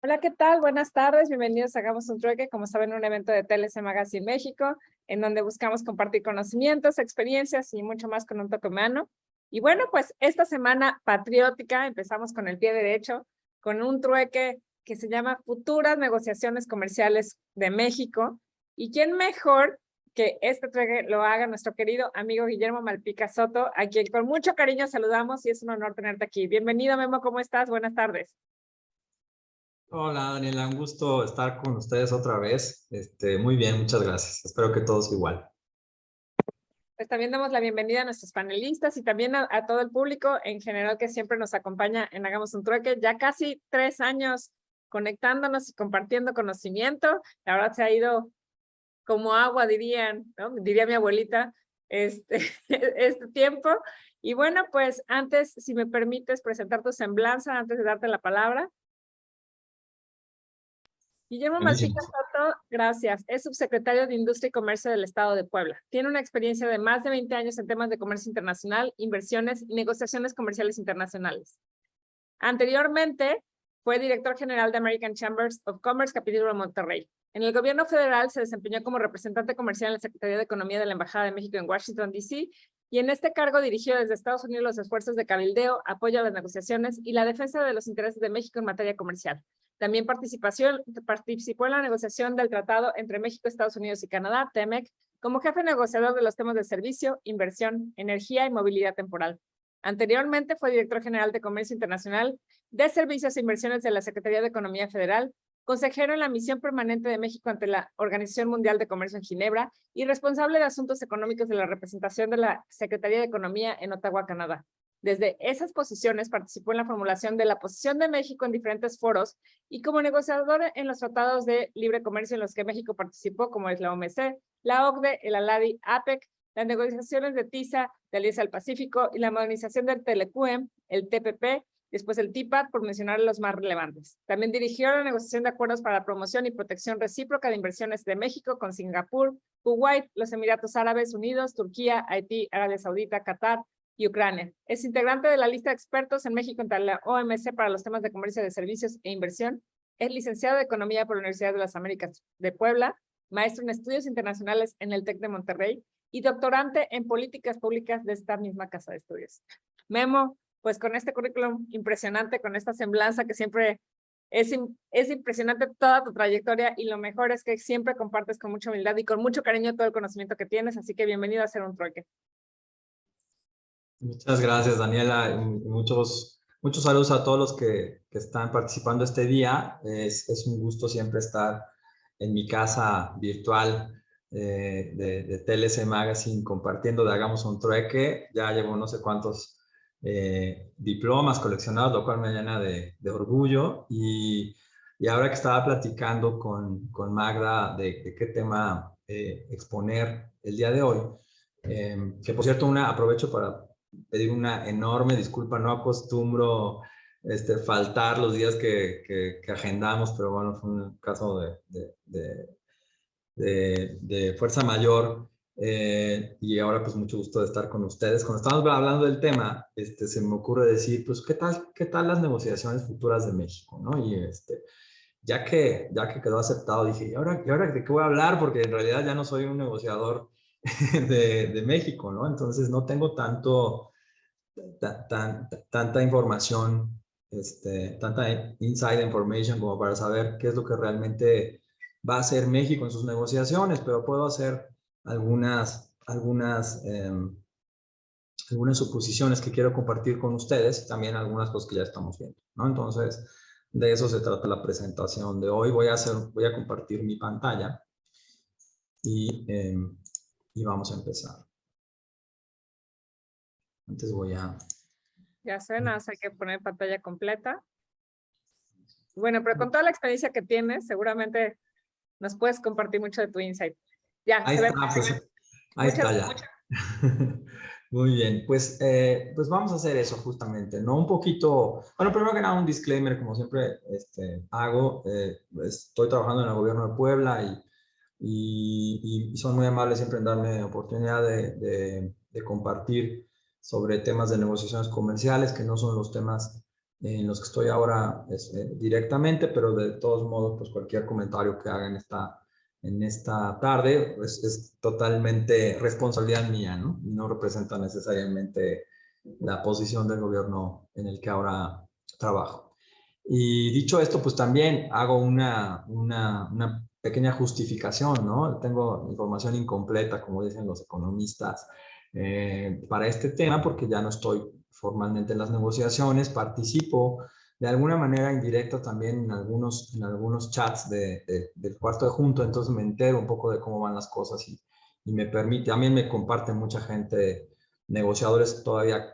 Hola, ¿qué tal? Buenas tardes, bienvenidos a Hagamos un Trueque, como saben, un evento de TLC Magazine México, en donde buscamos compartir conocimientos, experiencias y mucho más con un toque humano. Y bueno, pues esta semana patriótica empezamos con el pie derecho, con un trueque que se llama Futuras Negociaciones Comerciales de México. ¿Y quién mejor que este trueque lo haga nuestro querido amigo Guillermo Malpica Soto, a quien con mucho cariño saludamos y es un honor tenerte aquí? Bienvenido, Memo, ¿cómo estás? Buenas tardes. Hola Daniela, un gusto estar con ustedes otra vez. Muy bien, muchas gracias. Espero que todos igual. Pues también damos la bienvenida a nuestros panelistas y también a todo el público en general que siempre nos acompaña en Hagamos un Trueque. Ya casi 3 años conectándonos y compartiendo conocimiento. La verdad se ha ido como agua, dirían, ¿no? Diría mi abuelita, este tiempo. Y bueno, pues antes, si me permites presentar tu semblanza, antes de darte la palabra. Guillermo Malpica Buenísimo. Soto, gracias. Es subsecretario de Industria y Comercio del Estado de Puebla. Tiene una experiencia de más de 20 años en temas de comercio internacional, inversiones y negociaciones comerciales internacionales. Anteriormente, fue director general de American Chambers of Commerce, capítulo de Monterrey. En el gobierno federal se desempeñó como representante comercial en la Secretaría de Economía de la Embajada de México en Washington, D.C., y en este cargo dirigió desde Estados Unidos los esfuerzos de cabildeo, apoyo a las negociaciones y la defensa de los intereses de México en materia comercial. También participó en la negociación del tratado entre México, Estados Unidos y Canadá, TEMEC, como jefe negociador de los temas de servicio, inversión, energía y movilidad temporal. Anteriormente fue director general de Comercio Internacional, de Servicios e Inversiones de la Secretaría de Economía Federal, consejero en la misión permanente de México ante la Organización Mundial de Comercio en Ginebra y responsable de asuntos económicos de la representación de la Secretaría de Economía en Ottawa, Canadá. Desde esas posiciones participó en la formulación de la posición de México en diferentes foros y como negociador en los tratados de libre comercio en los que México participó, como es la OMC, la OCDE, el ALADI, APEC, las negociaciones de TISA, de Alianza del Pacífico y la modernización del TELECUEM, el TPP, después el TIPAD, por mencionar los más relevantes. También dirigió la negociación de acuerdos para la promoción y protección recíproca de inversiones de México con Singapur, Kuwait, los Emiratos Árabes Unidos, Turquía, Haití, Arabia Saudita, Qatar y Ucrania. Es integrante de la lista de expertos en México ante la OMC para los temas de comercio de servicios e inversión. Es licenciado de Economía por la Universidad de las Américas de Puebla, maestro en estudios internacionales en el TEC de Monterrey y doctorante en políticas públicas de esta misma casa de estudios. Memo, pues con este currículum impresionante, con esta semblanza que siempre es impresionante toda tu trayectoria y lo mejor es que siempre compartes con mucha humildad y con mucho cariño todo el conocimiento que tienes, así que bienvenido a Hacer un Trueque. Muchas gracias Daniela y muchos saludos a todos los que están participando este día. Es un gusto siempre estar en mi casa virtual de TLC Magazine compartiendo de Hagamos un Trueque. Ya llevo no sé cuántos diplomas coleccionados, lo cual me llena de orgullo. Y ahora que estaba platicando con Magda de qué tema exponer el día de hoy, que por cierto aprovecho para pedir una enorme disculpa, no acostumbro faltar los días que agendamos, pero bueno, fue un caso de fuerza mayor y ahora pues mucho gusto de estar con ustedes. Cuando estamos hablando del tema, se me ocurre decir, pues, ¿qué tal las negociaciones futuras de México? ¿No? Y ya que quedó aceptado, dije, ¿y ahora de qué voy a hablar? Porque en realidad ya no soy un negociador de México, ¿no? Entonces no tengo tanta información, tanta inside information como para saber qué es lo que realmente va a hacer México en sus negociaciones, pero puedo hacer algunas suposiciones que quiero compartir con ustedes y también algunas cosas que ya estamos viendo, ¿no? Entonces, de eso se trata la presentación de hoy. Voy a compartir mi pantalla y vamos a empezar. Antes voy a... Ya suena, hay que poner pantalla completa. Bueno, pero con toda la experiencia que tienes, seguramente nos puedes compartir mucho de tu insight. Ya, Ahí se ve. está, pues, ahí Muchas está ya. Muy bien, pues vamos a hacer eso justamente, ¿no? Un poquito, bueno, primero que nada un disclaimer, como siempre hago, estoy trabajando en el gobierno de Puebla y son muy amables siempre en darme oportunidad de compartir sobre temas de negociaciones comerciales, que no son los temas en los que estoy ahora directamente, pero de todos modos, pues cualquier comentario que haga en esta tarde pues, es totalmente responsabilidad mía, ¿no? No representa necesariamente la posición del gobierno en el que ahora trabajo. Y dicho esto, pues también hago una pequeña justificación, ¿no? Tengo información incompleta, como dicen los economistas, para este tema, porque ya no estoy formalmente en las negociaciones, participo de alguna manera indirecta también en algunos chats del cuarto de junto, entonces me entero un poco de cómo van las cosas y me permite, también me comparte mucha gente, negociadores todavía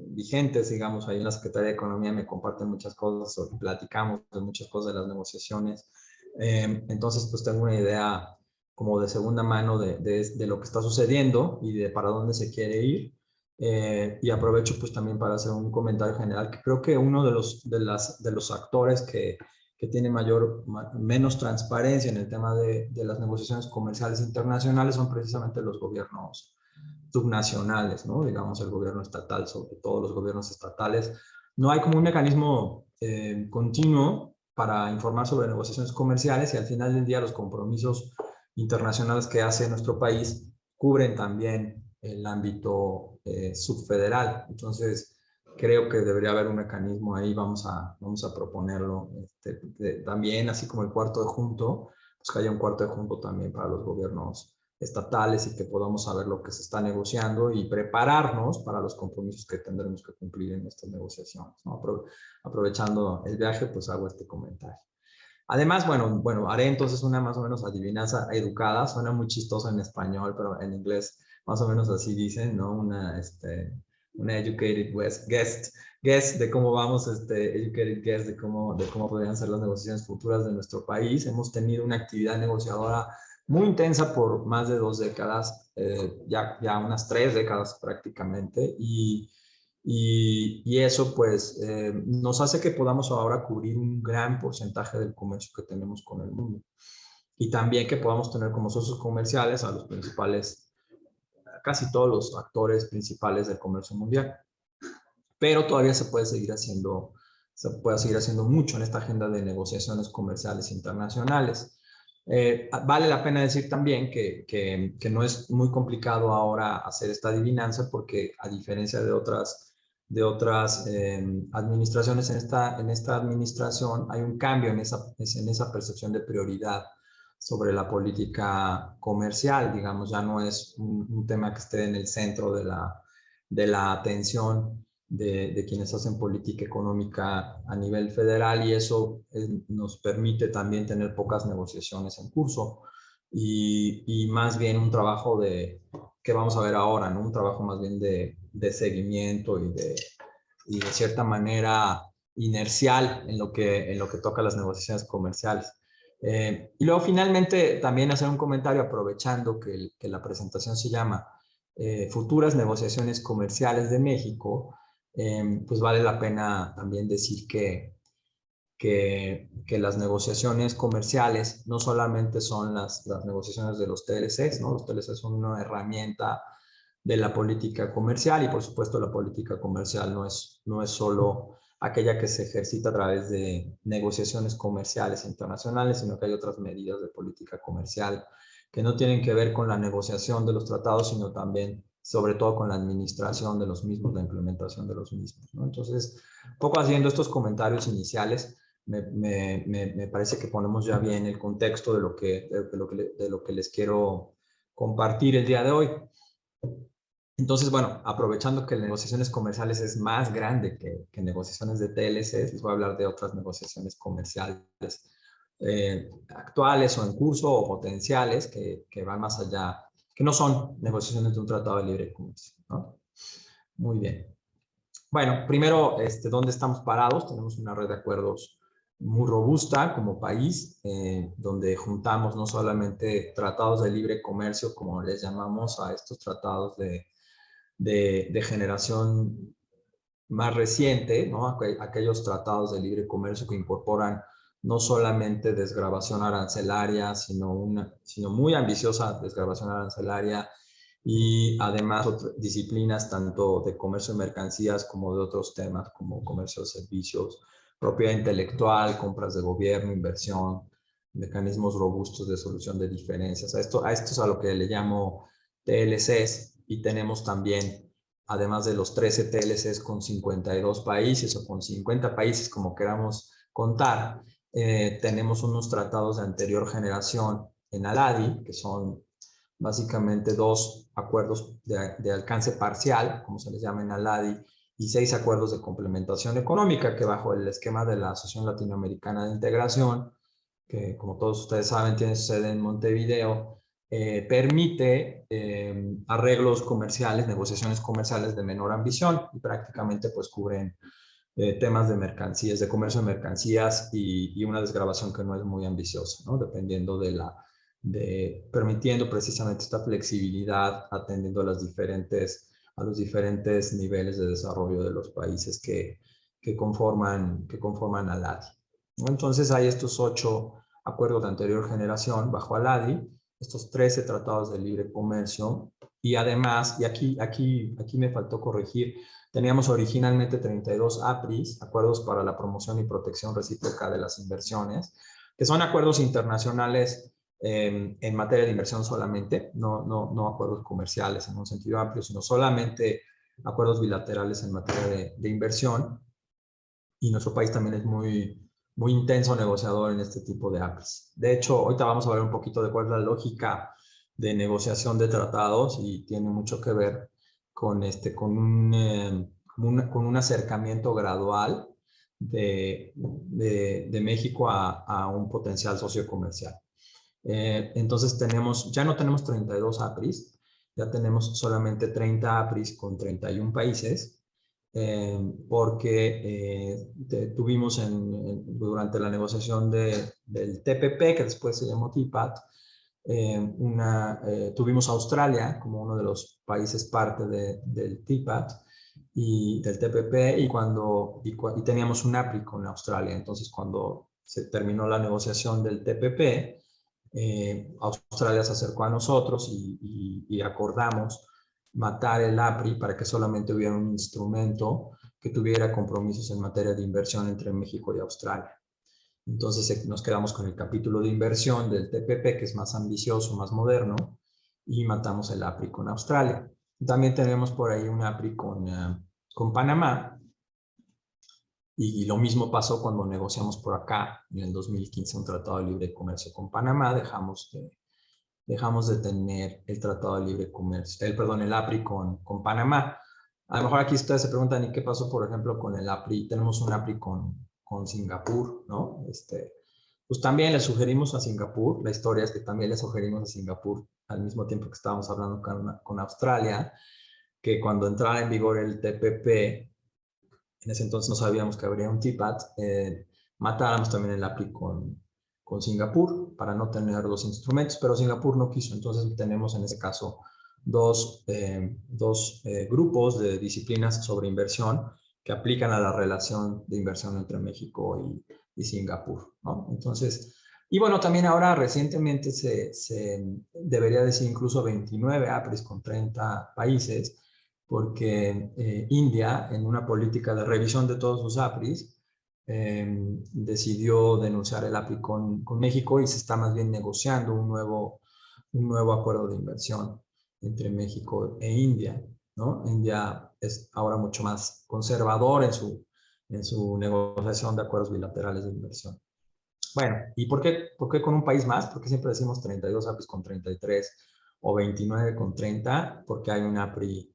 vigentes, digamos, ahí en la Secretaría de Economía me comparten muchas cosas, o platicamos de muchas cosas de las negociaciones. Entonces, pues tengo una idea como de segunda mano de lo que está sucediendo y de para dónde se quiere ir. Y aprovecho pues también para hacer un comentario general, que creo que uno de los actores que tiene menos transparencia en el tema de las negociaciones comerciales internacionales son precisamente los gobiernos subnacionales, ¿no? Digamos el gobierno estatal, sobre todo los gobiernos estatales. No hay como un mecanismo continuo para informar sobre negociaciones comerciales y al final del día los compromisos internacionales que hace nuestro país cubren también el ámbito subfederal. Entonces, creo que debería haber un mecanismo ahí, vamos a proponerlo también, así como el cuarto de junto, pues que haya un cuarto de junto también para los gobiernos estatales y que podamos saber lo que se está negociando y prepararnos para los compromisos que tendremos que cumplir en estas negociaciones, ¿no? Aprovechando el viaje, pues hago este comentario. Además, bueno, haré entonces una más o menos adivinanza educada, suena muy chistoso en español, pero en inglés más o menos así dicen, ¿no? Una educated guess de cómo vamos, educated guess de cómo podrían ser las negociaciones futuras de nuestro país. Hemos tenido una actividad negociadora muy intensa por más de 2 décadas, ya unas 3 décadas prácticamente, y eso pues nos hace que podamos ahora cubrir un gran porcentaje del comercio que tenemos con el mundo. Y también que podamos tener como socios comerciales a los principales, casi todos los actores principales del comercio mundial. Pero todavía se puede seguir haciendo mucho en esta agenda de negociaciones comerciales internacionales. Vale la pena decir también que no es muy complicado ahora hacer esta adivinanza porque a diferencia de otras administraciones, en esta administración hay un cambio en esa percepción de prioridad sobre la política comercial, digamos, ya no es un tema que esté en el centro de la atención de quienes hacen política económica a nivel federal y eso nos permite también tener pocas negociaciones en curso y más bien un trabajo que vamos a ver ahora, ¿no? Un trabajo más bien de seguimiento y de cierta manera inercial en lo que toca las negociaciones comerciales. Y luego finalmente también hacer un comentario aprovechando que la presentación se llama Futuras negociaciones comerciales de México, pues vale la pena también decir que las negociaciones comerciales no solamente son las negociaciones de los TLCs, ¿no? Los TLCs son una herramienta de la política comercial y por supuesto la política comercial no es solo aquella que se ejercita a través de negociaciones comerciales internacionales, sino que hay otras medidas de política comercial que no tienen que ver con la negociación de los tratados, sino también, sobre todo, con la administración de los mismos, la implementación de los mismos, ¿no? Entonces, un poco haciendo estos comentarios iniciales, me parece que ponemos ya bien el contexto de lo que les quiero compartir el día de hoy. Entonces, bueno, aprovechando que negociaciones comerciales es más grande que negociaciones de TLC, les voy a hablar de otras negociaciones comerciales actuales o en curso o potenciales que van más allá, que no son negociaciones de un tratado de libre comercio, ¿no? Muy bien. Bueno, primero, ¿dónde estamos parados? Tenemos una red de acuerdos muy robusta como país, donde juntamos no solamente tratados de libre comercio, como les llamamos a estos tratados de generación más reciente, ¿no? Aquellos tratados de libre comercio que incorporan no solamente desgravación arancelaria, sino muy ambiciosa desgravación arancelaria y además otras disciplinas tanto de comercio de mercancías como de otros temas como comercio de servicios, propiedad intelectual, compras de gobierno, inversión, mecanismos robustos de solución de diferencias. A esto es a lo que le llamo TLCs, y tenemos también, además de los 13 TLCs con 52 países o con 50 países, como queramos contar, tenemos unos tratados de anterior generación en ALADI, que son básicamente 2 acuerdos de alcance parcial, como se les llama en ALADI, y 6 acuerdos de complementación económica, que bajo el esquema de la Asociación Latinoamericana de Integración, que como todos ustedes saben tiene su sede en Montevideo, permite arreglos comerciales, negociaciones comerciales de menor ambición, y prácticamente pues cubren temas de mercancías, de comercio de mercancías, y una desgravación que no es muy ambiciosa, ¿no? Dependiendo permitiendo precisamente esta flexibilidad, atendiendo a los diferentes niveles de desarrollo de los países que conforman ALADI, ¿no? Entonces hay estos 8 acuerdos de anterior generación bajo ALADI, estos 13 tratados de libre comercio, y además, y aquí me faltó corregir, teníamos originalmente 32 APRIs, Acuerdos para la Promoción y Protección Recíproca de las Inversiones, que son acuerdos internacionales en materia de inversión solamente, no acuerdos comerciales en un sentido amplio, sino solamente acuerdos bilaterales en materia de inversión. Y nuestro país también es muy intenso negociador en este tipo de APIs. De hecho, ahorita vamos a ver un poquito de cuál es la lógica de negociación de tratados, y tiene mucho que ver con un acercamiento gradual de México a un potencial socio comercial. Entonces ya no tenemos 32 APRIs, ya tenemos solamente 30 APRIs con 31 países, porque tuvimos durante la negociación del TPP, que después se llamó TPAT, tuvimos a Australia como uno de los países parte del TPAT y del TPP, y teníamos un APRI con Australia. Entonces, cuando se terminó la negociación del TPP, Australia se acercó a nosotros y acordamos matar el APRI para que solamente hubiera un instrumento que tuviera compromisos en materia de inversión entre México y Australia. Entonces nos quedamos con el capítulo de inversión del TPP, que es más ambicioso, más moderno, y matamos el APRI con Australia. También tenemos por ahí un APRI con Panamá, y lo mismo pasó cuando negociamos por acá en el 2015 un tratado de libre comercio con Panamá. Dejamos de tener el tratado de libre comercio, el APRI con Panamá. A lo mejor aquí ustedes se preguntan, ¿y qué pasó, por ejemplo, con el APRI? Tenemos un APRI con Singapur, ¿no? Pues también le sugerimos a Singapur, la historia es que también le sugerimos a Singapur, al mismo tiempo que estábamos hablando con Australia, que cuando entrara en vigor el TPP, en ese entonces no sabíamos que habría un TPAT, matáramos también el APRI con Singapur para no tener dos instrumentos, pero Singapur no quiso. Entonces tenemos en ese caso dos grupos de disciplinas sobre inversión que aplican a la relación de inversión entre México y Singapur, ¿no? Entonces, y bueno, también ahora recientemente se debería decir incluso 29 APRIs con 30 países, porque India, en una política de revisión de todos sus APRIs, decidió denunciar el APRI con México, y se está más bien negociando un nuevo acuerdo de inversión entre México e India, ¿no? India es ahora mucho más conservador en su negociación de acuerdos bilaterales de inversión. Bueno, ¿y por qué con un país más? Porque siempre decimos 32 APRIs con 33 o 29 con 30, porque hay un APRI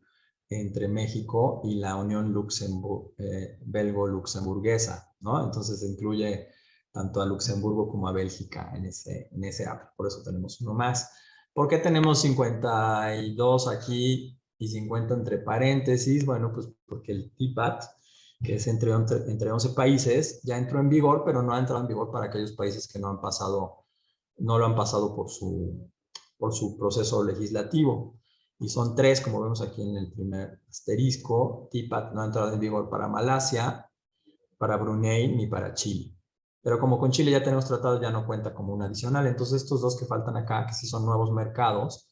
entre México y la Unión Belgo-Luxemburguesa, ¿no? Entonces incluye tanto a Luxemburgo como a Bélgica en ese APRI, por eso tenemos uno más. ¿Por qué tenemos 52 aquí y 50 entre paréntesis? Bueno, pues porque el TPAT, que es entre 11 países, ya entró en vigor, pero no ha entrado en vigor para aquellos países que no lo han pasado por su proceso legislativo. Y son 3, como vemos aquí en el primer asterisco. TPAT no ha entrado en vigor para Malasia, para Brunei ni para Chile. Pero como con Chile ya tenemos tratado, ya no cuenta como un adicional. Entonces estos 2 que faltan acá, que sí son nuevos mercados,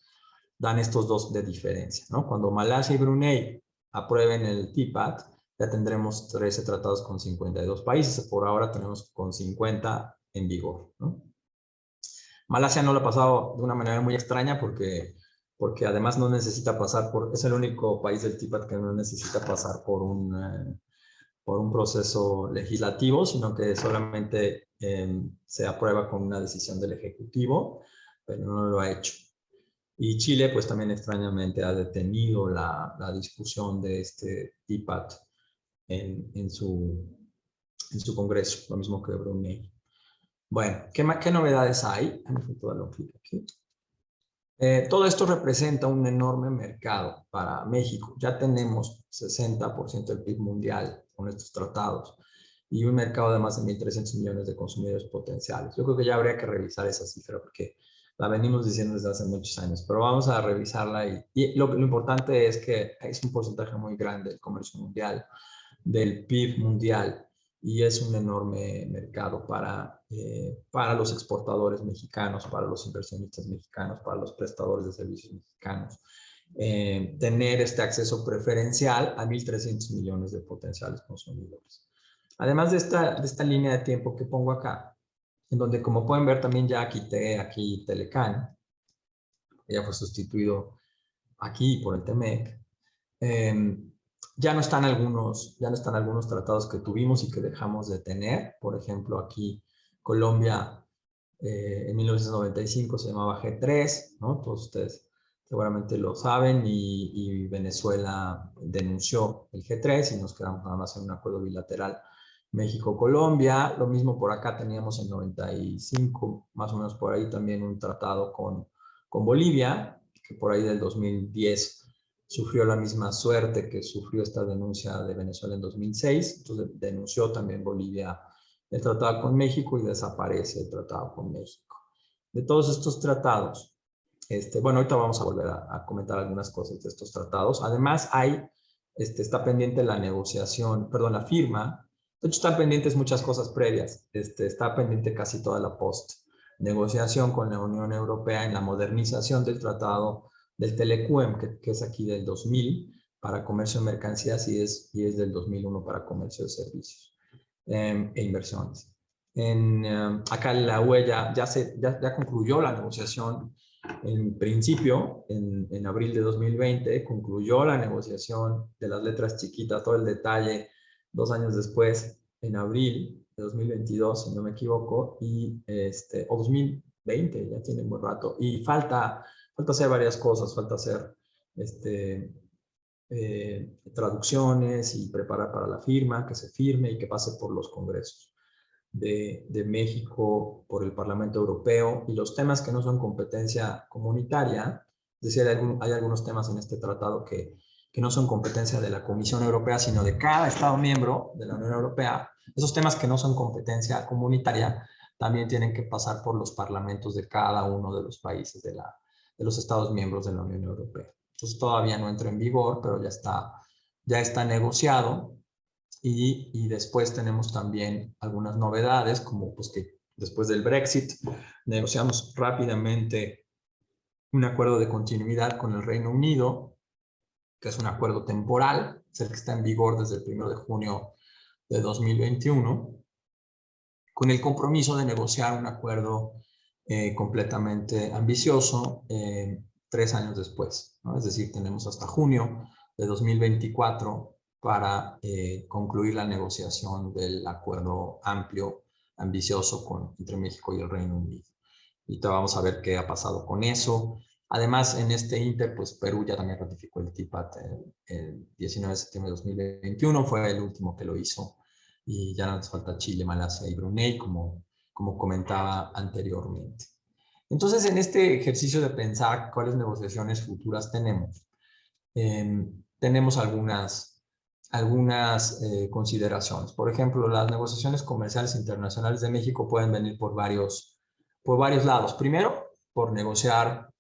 dan estos dos de diferencia, ¿no? Cuando Malasia y Brunei aprueben el TPAT, ya tendremos 13 tratados con 52 países. Por ahora tenemos con 50 en vigor, ¿no? Malasia no lo ha pasado de una manera muy extraña porque además no necesita pasar por, es el único país del TPAT que no necesita pasar por un proceso legislativo, sino que solamente se aprueba con una decisión del Ejecutivo, pero no lo ha hecho. Y Chile, pues también extrañamente ha detenido la discusión de este TPAT en su Congreso, lo mismo que Brunei. Bueno, ¿qué novedades hay? Aquí. Todo esto representa un enorme mercado para México. Ya tenemos 60% del PIB mundial con estos tratados y un mercado de más de 1.300 millones de consumidores potenciales. Yo creo que ya habría que revisar esa cifra porque la venimos diciendo desde hace muchos años, pero vamos a revisarla y lo importante es que es un porcentaje muy grande del comercio mundial, del PIB mundial, y es un enorme mercado para los exportadores mexicanos, para los inversionistas mexicanos, para los prestadores de servicios mexicanos. Tener este acceso preferencial a 1.300 millones de potenciales consumidores. Además de esta línea de tiempo que pongo acá, en donde como pueden ver también ya quité aquí Telecán, ya fue sustituido aquí por el TEMEC. Ya no están algunos tratados que tuvimos y que dejamos de tener. Por ejemplo, aquí Colombia en 1995 se llamaba G3, ¿no? Todos ustedes seguramente lo saben, y Venezuela denunció el G3 y nos quedamos nada más en un acuerdo bilateral México-Colombia. Lo mismo por acá teníamos en 95, más o menos por ahí también un tratado con Bolivia, que por ahí del 2010 sufrió la misma suerte que sufrió esta denuncia de Venezuela en 2006. Entonces denunció también Bolivia el tratado con México y desaparece el tratado con México. De todos estos tratados, bueno, ahorita vamos a volver a comentar algunas cosas de estos tratados. Además, está pendiente la negociación, perdón, la firma. De hecho, están pendientes muchas cosas previas. Está pendiente casi toda la post-negociación con la Unión Europea en la modernización del tratado del Telecuem, que es aquí del 2000 para comercio de mercancías y es del 2001 para comercio de servicios e inversiones. Acá la UE ya concluyó la negociación en principio, en abril de 2020, concluyó la negociación de las letras chiquitas, todo el detalle, 2 años después, en abril de 2022, si no me equivoco, o 2020, ya tiene un buen rato, y falta hacer varias cosas, falta hacer traducciones y preparar para la firma, que se firme y que pase por los congresos de México, por el Parlamento Europeo, y los temas que no son competencia comunitaria, es decir, hay algunos temas en este tratado que no son competencia de la Comisión Europea, sino de cada Estado miembro de la Unión Europea. Esos temas que no son competencia comunitaria también tienen que pasar por los parlamentos de cada uno de los países de los Estados miembros de la Unión Europea. Entonces todavía no entra en vigor, pero ya está negociado. Y después tenemos también algunas novedades, como pues que después del Brexit negociamos rápidamente un acuerdo de continuidad con el Reino Unido, que es un acuerdo temporal, es el que está en vigor desde el 1 de junio de 2021, con el compromiso de negociar un acuerdo completamente ambicioso 3 años después, ¿no? Es decir, tenemos hasta junio de 2024 para concluir la negociación del acuerdo amplio, ambicioso entre México y el Reino Unido. Y vamos a ver qué ha pasado con eso. Además, en este inter, pues Perú ya también ratificó el TPAT el 19 de septiembre de 2021, fue el último que lo hizo, y ya nos falta Chile, Malasia y Brunei, como comentaba anteriormente. Entonces, en este ejercicio de pensar cuáles negociaciones futuras tenemos, tenemos algunas consideraciones. Por ejemplo, las negociaciones comerciales internacionales de México pueden venir por varios lados. Primero, por negociar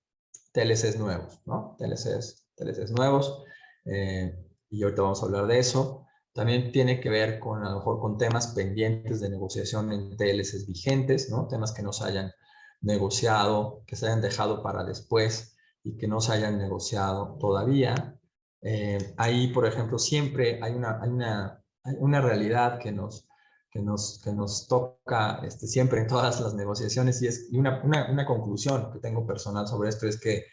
TLCs nuevos, ¿no? TLCs nuevos, y ahorita vamos a hablar de eso. También tiene que ver a lo mejor con temas pendientes de negociación en TLCs vigentes, ¿no? Temas que no se hayan negociado, que se hayan dejado para después y que no se hayan negociado todavía. Ahí, por ejemplo, siempre hay una realidad que nos toca siempre en todas las negociaciones, y una conclusión que tengo personal sobre esto es que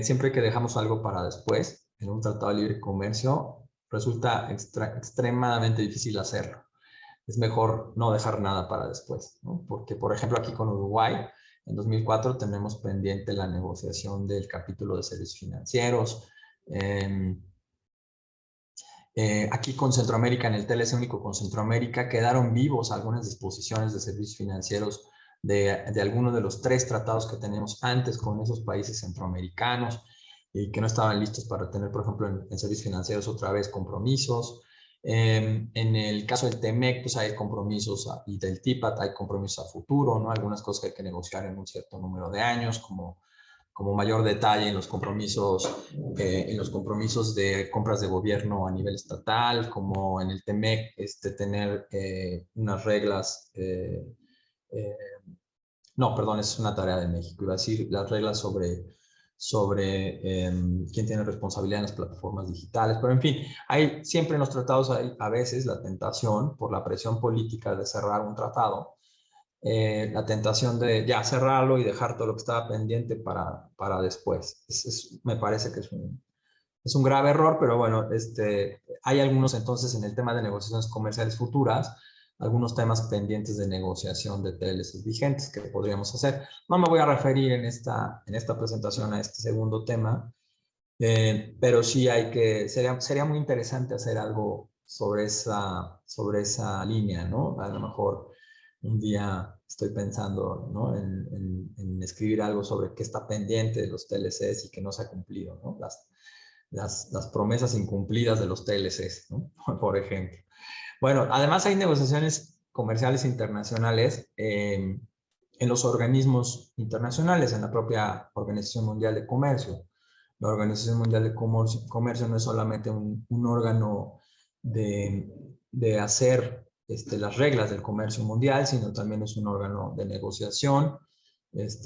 siempre que dejamos algo para después, en un tratado de libre comercio, resulta extremadamente difícil hacerlo. Es mejor no dejar nada para después, ¿no? Porque, por ejemplo, aquí con Uruguay, en 2004 tenemos pendiente la negociación del capítulo de servicios financieros. Aquí con Centroamérica, en el TLC único con Centroamérica, quedaron vivos algunas disposiciones de servicios financieros de algunos de los 3 tratados que tenemos antes con esos países centroamericanos y que no estaban listos para tener, por ejemplo, en servicios financieros otra vez compromisos. En el caso del TEMEC, pues hay compromisos, y del TIPAT hay compromisos a futuro, ¿no? Algunas cosas que hay que negociar en un cierto número de años, como mayor detalle en los compromisos de compras de gobierno a nivel estatal, como en el TEMEC, tener unas reglas, no, perdón, es una tarea de México, iba a decir las reglas sobre quién tiene responsabilidad en las plataformas digitales, pero en fin, siempre en los tratados hay a veces la tentación, por la presión política de cerrar un tratado, la tentación de ya cerrarlo y dejar todo lo que estaba pendiente para después. Me parece que es un grave error, pero bueno, hay algunos entonces en el tema de negociaciones comerciales futuras, algunos temas pendientes de negociación de TLCs vigentes que podríamos hacer. No me voy a referir en esta presentación a este segundo tema, pero sí sería muy interesante hacer algo sobre esa línea, ¿no? A lo mejor un día estoy pensando, ¿no? en escribir algo sobre qué está pendiente de los TLCs y que no se ha cumplido, ¿no? Las promesas incumplidas de los TLCs, ¿no? Por ejemplo. Bueno, además hay negociaciones comerciales internacionales en los organismos internacionales, en la propia Organización Mundial de Comercio. La Organización Mundial de Comercio no es solamente un órgano de hacer las reglas del comercio mundial, sino también es un órgano de negociación.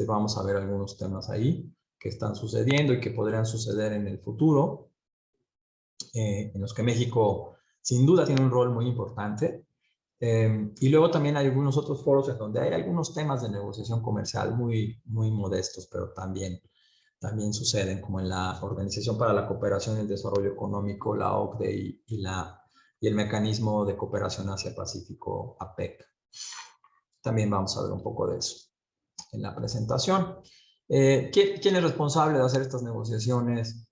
Vamos a ver algunos temas ahí que están sucediendo y que podrían suceder en el futuro, en los que México sin duda tiene un rol muy importante. Y luego también hay algunos otros foros en donde hay algunos temas de negociación comercial muy, muy modestos, pero también suceden, como en la Organización para la Cooperación y el Desarrollo Económico, la OCDE, y el Mecanismo de Cooperación Asia-Pacífico, APEC. También vamos a ver un poco de eso en la presentación. ¿Quién es responsable de hacer estas negociaciones?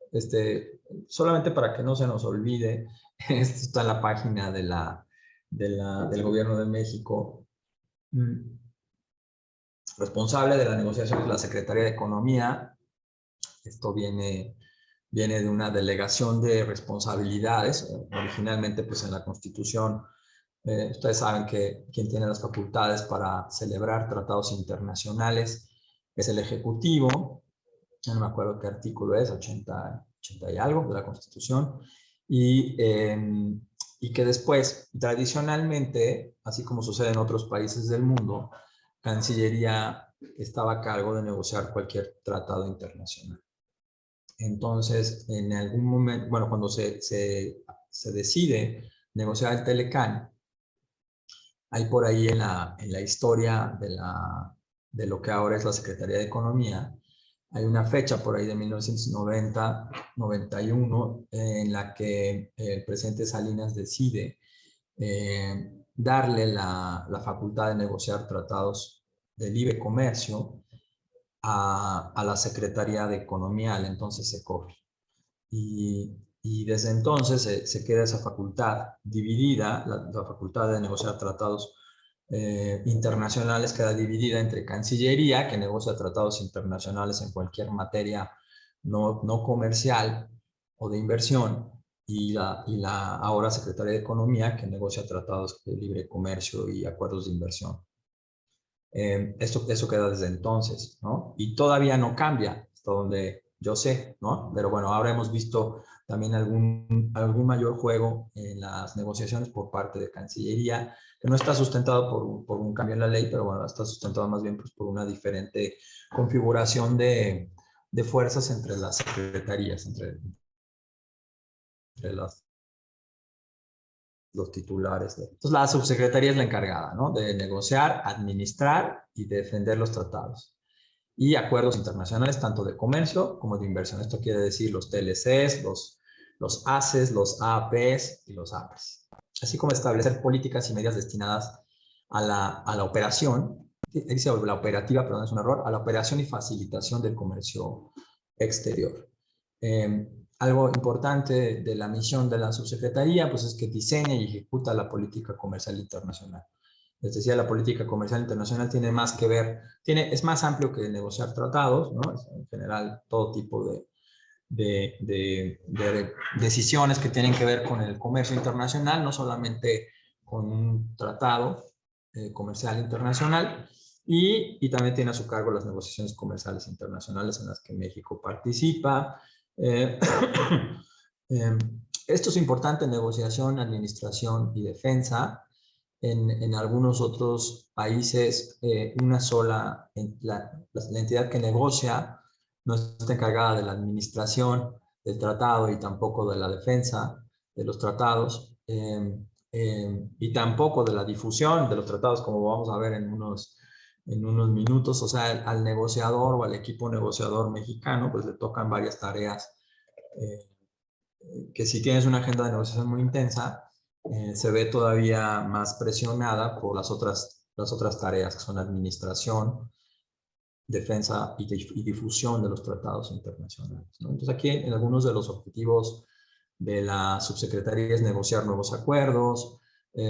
Solamente para que no se nos olvide, esto está en la página del Gobierno de México. Responsable de la negociación es la Secretaría de Economía. Esto viene de una delegación de responsabilidades. Originalmente, pues en la Constitución, ustedes saben que quien tiene las facultades para celebrar tratados internacionales es el Ejecutivo. Ya no me acuerdo qué artículo es, 80 y algo de la Constitución. Y que después, tradicionalmente, así como sucede en otros países del mundo, Cancillería estaba a cargo de negociar cualquier tratado internacional. Entonces, en algún momento, bueno, cuando se decide negociar el Telecán, hay por ahí en la historia de lo que ahora es la Secretaría de Economía, hay una fecha por ahí de 1990-91 en la que el presidente Salinas decide darle la facultad de negociar tratados de libre comercio a la Secretaría de Economía, al entonces SECOFI. Y desde entonces se queda esa facultad dividida, la facultad de negociar tratados internacionales queda dividida entre Cancillería, que negocia tratados internacionales en cualquier materia no comercial o de inversión, y la ahora Secretaría de Economía, que negocia tratados de libre comercio y acuerdos de inversión. Eso queda desde entonces, ¿no? Y todavía no cambia, hasta donde yo sé, ¿no? Pero bueno, ahora hemos visto también algún mayor juego en las negociaciones por parte de Cancillería, que no está sustentado por un cambio en la ley, pero bueno, está sustentado más bien pues, por una diferente configuración de de fuerzas entre las secretarías, entre los titulares. Entonces, la subsecretaría es la encargada, ¿no?, de negociar, administrar y defender los tratados y acuerdos internacionales, tanto de comercio como de inversión. Esto quiere decir los TLCs, los ACES, los APs y los APES. Así como establecer políticas y medidas destinadas a la operación, dice la operativa, perdón, es un error, a la operación y facilitación del comercio exterior. Algo importante de la misión de la subsecretaría, pues, es que diseña y ejecuta la política comercial internacional. Les decía, la política comercial internacional tiene más que ver, es más amplio que negociar tratados, ¿no? Es, en general, todo tipo de decisiones que tienen que ver con el comercio internacional, no solamente con un tratado comercial internacional, y también tiene a su cargo las negociaciones comerciales internacionales en las que México participa. Eh, esto es importante: negociación, administración y defensa. En algunos otros países, una sola, la entidad que negocia no está encargada de la administración del tratado y tampoco de la defensa de los tratados, y tampoco de la difusión de los tratados, como vamos a ver en unos minutos. O sea, al negociador o al equipo negociador mexicano, pues le tocan varias tareas, que si tienes una agenda de negociación muy intensa, se ve todavía más presionada por las otras tareas, que son administración, defensa y difusión de los tratados internacionales, ¿no? Entonces, aquí en algunos de los objetivos de la subsecretaría es negociar nuevos acuerdos,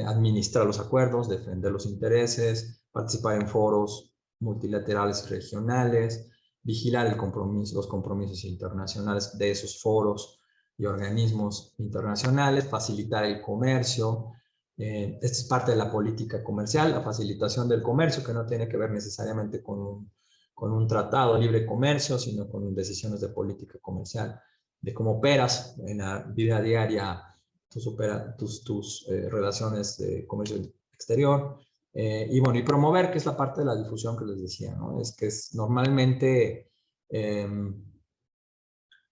administrar los acuerdos, defender los intereses, participar en foros multilaterales y regionales, vigilar los compromisos internacionales de esos foros y organismos internacionales, facilitar el comercio. Esta es parte de la política comercial, la facilitación del comercio, que no tiene que ver necesariamente con un tratado de libre comercio, sino con decisiones de política comercial, de cómo operas en la vida diaria tus relaciones de comercio exterior. Y bueno, y promover, que es la parte de la difusión que les decía, ¿no? Es que normalmente,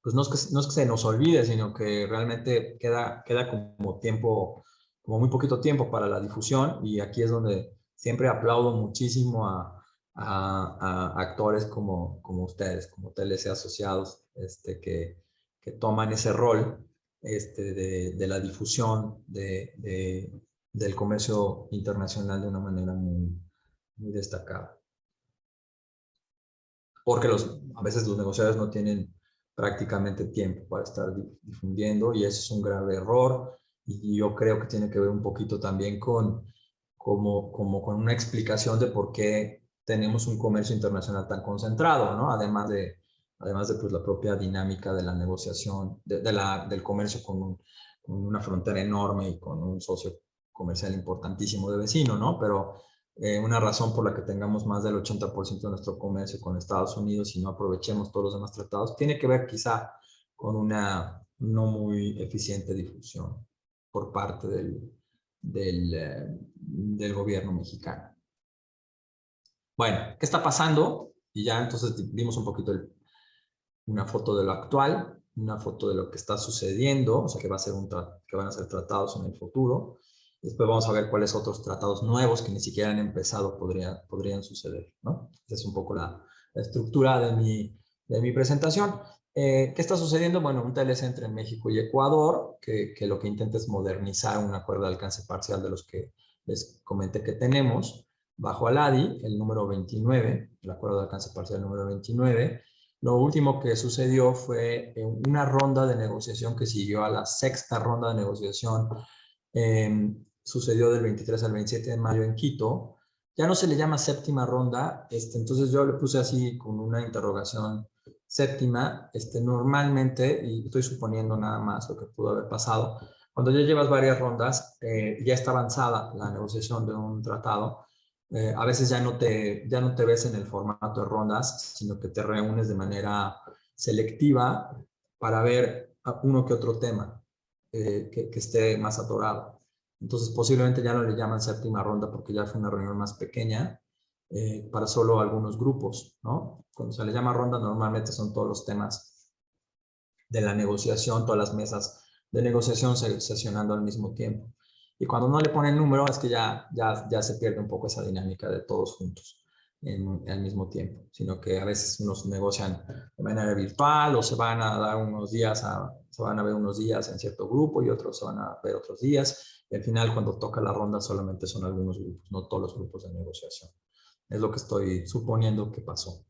pues no es que se nos olvide, sino que realmente queda como tiempo, como muy poquito tiempo para la difusión, y aquí es donde siempre aplaudo muchísimo a actores como ustedes, como TLC Asociados, que toman ese rol de la difusión del comercio internacional de una manera muy, muy destacada. Porque a veces los negociadores no tienen prácticamente tiempo para estar difundiendo, y eso es un grave error, y yo creo que tiene que ver un poquito también con una explicación de por qué tenemos un comercio internacional tan concentrado, ¿no? Además de pues, la propia dinámica de la negociación, del comercio con una frontera enorme y con un socio comercial importantísimo de vecino, ¿no? Pero una razón por la que tengamos más del 80% de nuestro comercio con Estados Unidos y no aprovechemos todos los demás tratados, tiene que ver quizá con una no muy eficiente difusión por parte del gobierno mexicano. Bueno, ¿qué está pasando? Y ya entonces vimos un poquito una foto de lo actual, una foto de lo que está sucediendo, o sea, que van a ser tratados en el futuro. Después vamos a ver cuáles otros tratados nuevos que ni siquiera han empezado podrían suceder, ¿no? Esa es un poco la estructura de mi presentación. ¿Qué está sucediendo? Bueno, un TLC entre México y Ecuador, que lo que intenta es modernizar un acuerdo de alcance parcial de los que les comenté que tenemos, bajo ALADI, el número 29, el acuerdo de alcance parcial número 29. Lo último que sucedió fue una ronda de negociación que siguió a la sexta ronda de negociación. Sucedió del 23 al 27 de mayo en Quito. Ya no se le llama séptima ronda, entonces yo le puse así con una interrogación: séptima. Normalmente, y estoy suponiendo nada más lo que pudo haber pasado, cuando ya llevas varias rondas, ya está avanzada la negociación de un tratado, a veces ya no te ves en el formato de rondas, sino que te reúnes de manera selectiva para ver uno que otro tema que esté más atorado. Entonces, posiblemente ya no le llaman séptima ronda porque ya fue una reunión más pequeña, para solo algunos grupos, ¿no? Cuando se les llama ronda, normalmente son todos los temas de la negociación, todas las mesas de negociación sesionando al mismo tiempo. Y cuando no le ponen número, es que ya se pierde un poco esa dinámica de todos juntos al mismo tiempo, sino que a veces unos negocian de manera virtual o se van a dar unos días, se van a ver unos días en cierto grupo y otros se van a ver otros días. Y al final, cuando toca la ronda, solamente son algunos grupos, no todos los grupos de negociación. Es lo que estoy suponiendo que pasó.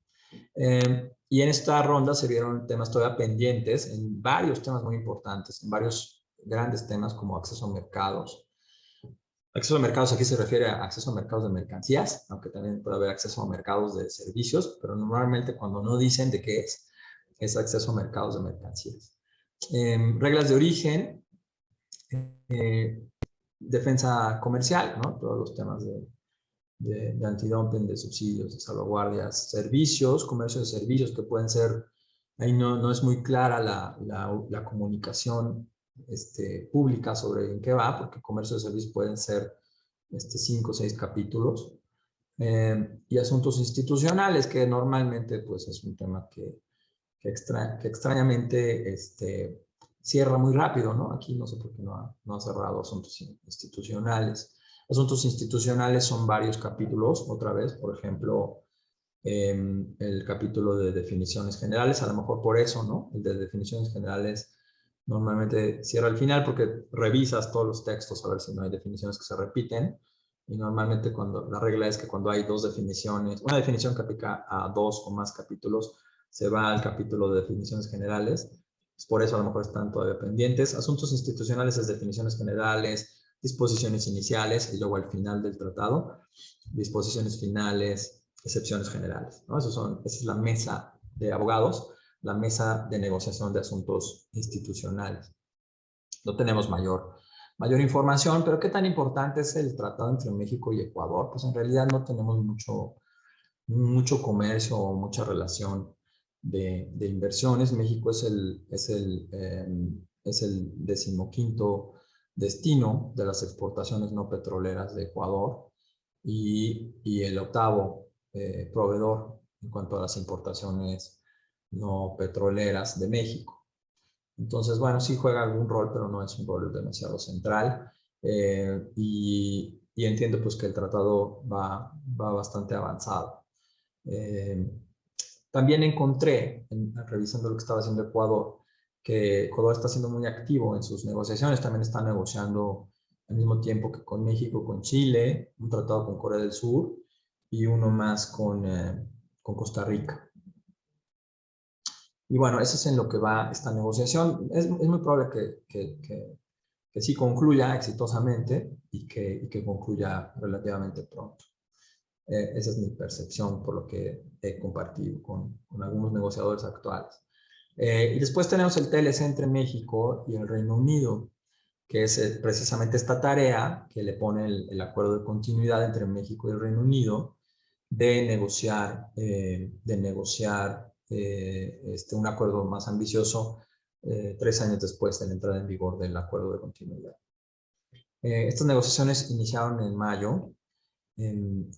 Y en esta ronda se vieron temas todavía pendientes en varios temas muy importantes, en varios grandes temas como acceso a mercados. Acceso a mercados aquí se refiere a acceso a mercados de mercancías, aunque también puede haber acceso a mercados de servicios, pero normalmente cuando no dicen de qué es acceso a mercados de mercancías. Reglas de origen, defensa comercial, ¿no? Todos los temas de antidumping, de subsidios, de salvaguardias, servicios, comercio de servicios que pueden ser, ahí no es muy clara la comunicación pública sobre en qué va, porque comercio de servicios pueden ser 5 o 6 capítulos. Y asuntos institucionales, que normalmente pues es un tema que extrañamente cierra muy rápido, ¿no? Aquí no sé por qué no ha cerrado asuntos institucionales. Asuntos institucionales son varios capítulos, otra vez, por ejemplo, el capítulo de definiciones generales, a lo mejor por eso, ¿no? El de definiciones generales normalmente cierra al final porque revisas todos los textos a ver si no hay definiciones que se repiten. Y normalmente la regla es que cuando hay dos definiciones, una definición que aplica a 2 o más capítulos, se va al capítulo de definiciones generales. Pues por eso a lo mejor están todavía pendientes. Asuntos institucionales es definiciones generales, disposiciones iniciales y luego al final del tratado, disposiciones finales, excepciones generales, ¿no? Esa es la mesa de abogados, la mesa de negociación de asuntos institucionales. No tenemos mayor información, pero ¿qué tan importante es el tratado entre México y Ecuador? Pues en realidad no tenemos mucho comercio o mucha relación de inversiones. México es el 15º destino de las exportaciones no petroleras de Ecuador y el 8º proveedor en cuanto a las importaciones no petroleras de México. Entonces, bueno, sí juega algún rol, pero no es un rol demasiado central. Y entiendo pues que el tratado va bastante avanzado. También encontré, revisando lo que estaba haciendo Ecuador, que Ecuador está siendo muy activo en sus negociaciones. También está negociando al mismo tiempo que con México, con Chile, un tratado con Corea del Sur y uno más con Costa Rica. Y bueno, eso es en lo que va esta negociación. Es muy probable que sí concluya exitosamente y que concluya relativamente pronto. Esa es mi percepción por lo que he compartido con algunos negociadores actuales. Y después tenemos el TLC entre México y el Reino Unido, que es precisamente esta tarea que le pone el acuerdo de continuidad entre México y el Reino Unido de negociar un acuerdo más ambicioso 3 años después de la entrada en vigor del acuerdo de continuidad. Estas negociaciones iniciaron en mayo.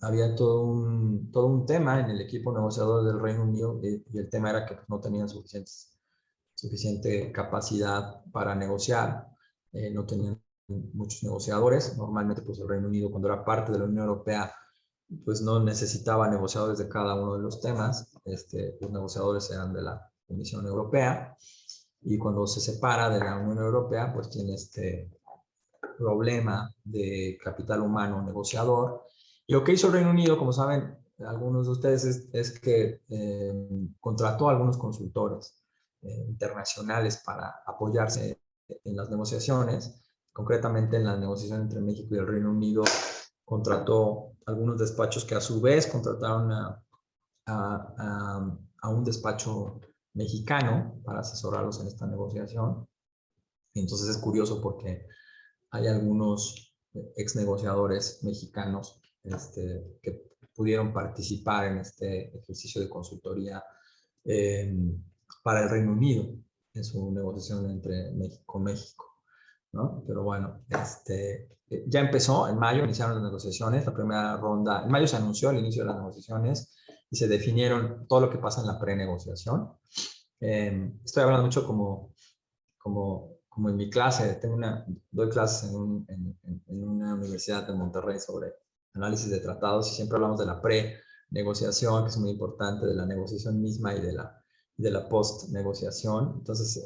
Había todo un tema en el equipo negociador del Reino Unido y el tema era que no tenían suficiente capacidad para negociar, no tenían muchos negociadores. Normalmente pues el Reino Unido, cuando era parte de la Unión Europea, pues no necesitaba negociadores de cada uno de los temas. Los negociadores eran de la Comisión Europea y cuando se separa de la Unión Europea pues tiene este problema de capital humano negociador. Y lo que hizo el Reino Unido, como saben algunos de ustedes, es que contrató a algunos consultores internacionales para apoyarse en las negociaciones. Concretamente en la negociación entre México y el Reino Unido contrató algunos despachos que a su vez contrataron a un despacho mexicano para asesorarlos en esta negociación. Y entonces es curioso porque hay algunos ex negociadores mexicanos que pudieron participar en este ejercicio de consultoría para el Reino Unido en su negociación con México. ¿no? Pero bueno, ya empezó en mayo, iniciaron las negociaciones, la primera ronda, en mayo se anunció el inicio de las negociaciones y se definieron todo lo que pasa en la prenegociación. Estoy hablando mucho como en mi clase, doy clases en una universidad de Monterrey sobre análisis de tratados y siempre hablamos de la pre-negociación, que es muy importante, de la negociación misma y de la post-negociación. Entonces,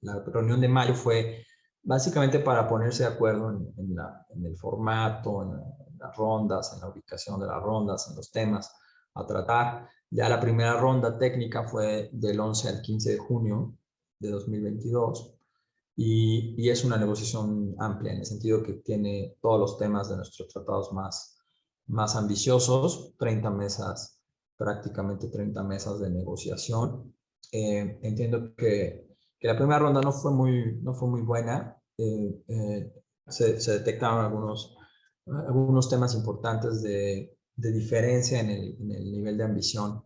la reunión de mayo fue básicamente para ponerse de acuerdo en el formato, en las rondas, en la ubicación de las rondas, en los temas a tratar. Ya la primera ronda técnica fue del 11 al 15 de junio de 2022 y es una negociación amplia en el sentido que tiene todos los temas de nuestros tratados más ambiciosos, 30 mesas, prácticamente 30 mesas de negociación. Entiendo que la primera ronda no fue muy buena. Se detectaron algunos temas importantes de diferencia en el nivel de ambición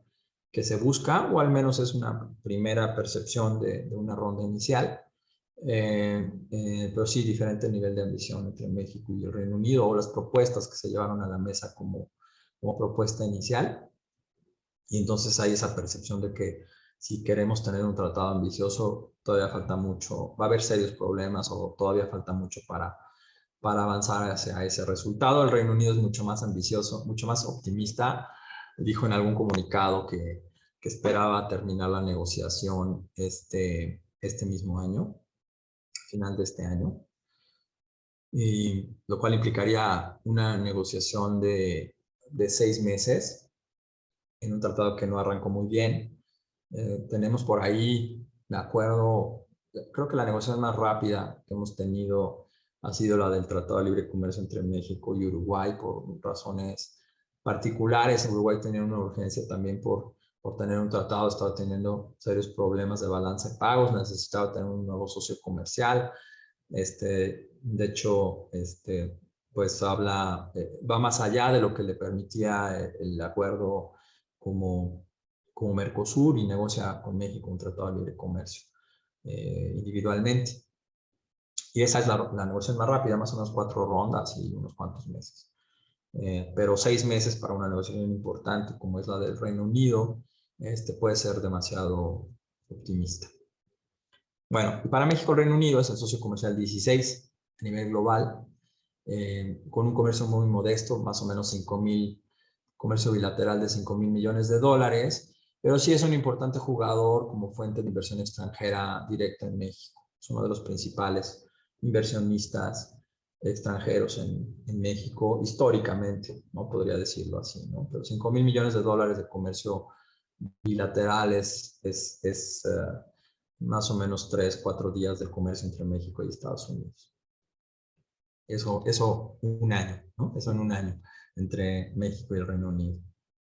que se busca, o al menos es una primera percepción de una ronda inicial. Pero sí, diferente nivel de ambición entre México y el Reino Unido, o las propuestas que se llevaron a la mesa como propuesta inicial. Y entonces hay esa percepción de que si queremos tener un tratado ambicioso, todavía falta mucho, va a haber serios problemas o todavía falta mucho para avanzar hacia ese resultado. El Reino Unido es mucho más ambicioso, mucho más optimista. Dijo en algún comunicado que esperaba terminar la negociación este mismo año, final de este año, y lo cual implicaría una negociación de 6 meses en un tratado que no arrancó muy bien. Tenemos por ahí, de acuerdo, creo que la negociación más rápida que hemos tenido ha sido la del Tratado de Libre Comercio entre México y Uruguay por razones particulares. Uruguay tenía una urgencia también por tener un tratado, estaba teniendo serios problemas de balance de pagos, necesitaba tener un nuevo socio comercial. De hecho, pues va más allá de lo que le permitía el acuerdo como Mercosur, y negocia con México un tratado de libre comercio individualmente. Y esa es la negociación más rápida, más o menos 4 rondas y unos cuantos meses. Pero 6 meses para una negociación importante como es la del Reino Unido, puede ser demasiado optimista. Bueno, para México el Reino Unido es el socio comercial 16 a nivel global, con un comercio muy modesto, más o menos comercio bilateral de 5,000 millones de dólares, pero sí es un importante jugador como fuente de inversión extranjera directa en México. Es uno de los principales inversionistas extranjeros en México históricamente, no podría decirlo así, ¿no? Pero 5,000 millones de dólares de comercio bilateral es más o menos 3-4 días del comercio entre México y Estados Unidos. Eso un año, ¿no? Eso en un año entre México y el Reino Unido.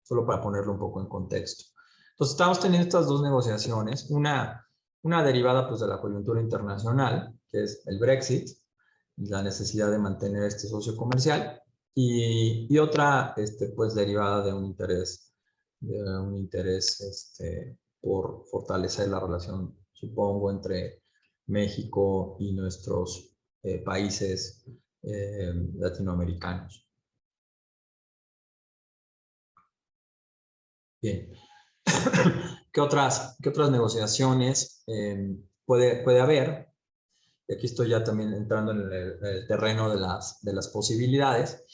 Solo para ponerlo un poco en contexto. Entonces, estamos teniendo estas dos negociaciones. Una derivada pues, de la coyuntura internacional, que es el Brexit, la necesidad de mantener este socio comercial, y otra pues, derivada de un interés por fortalecer la relación, supongo, entre México y nuestros países latinoamericanos. Bien. ¿Qué otras negociaciones puede haber? Y aquí estoy ya también entrando en el terreno de las posibilidades.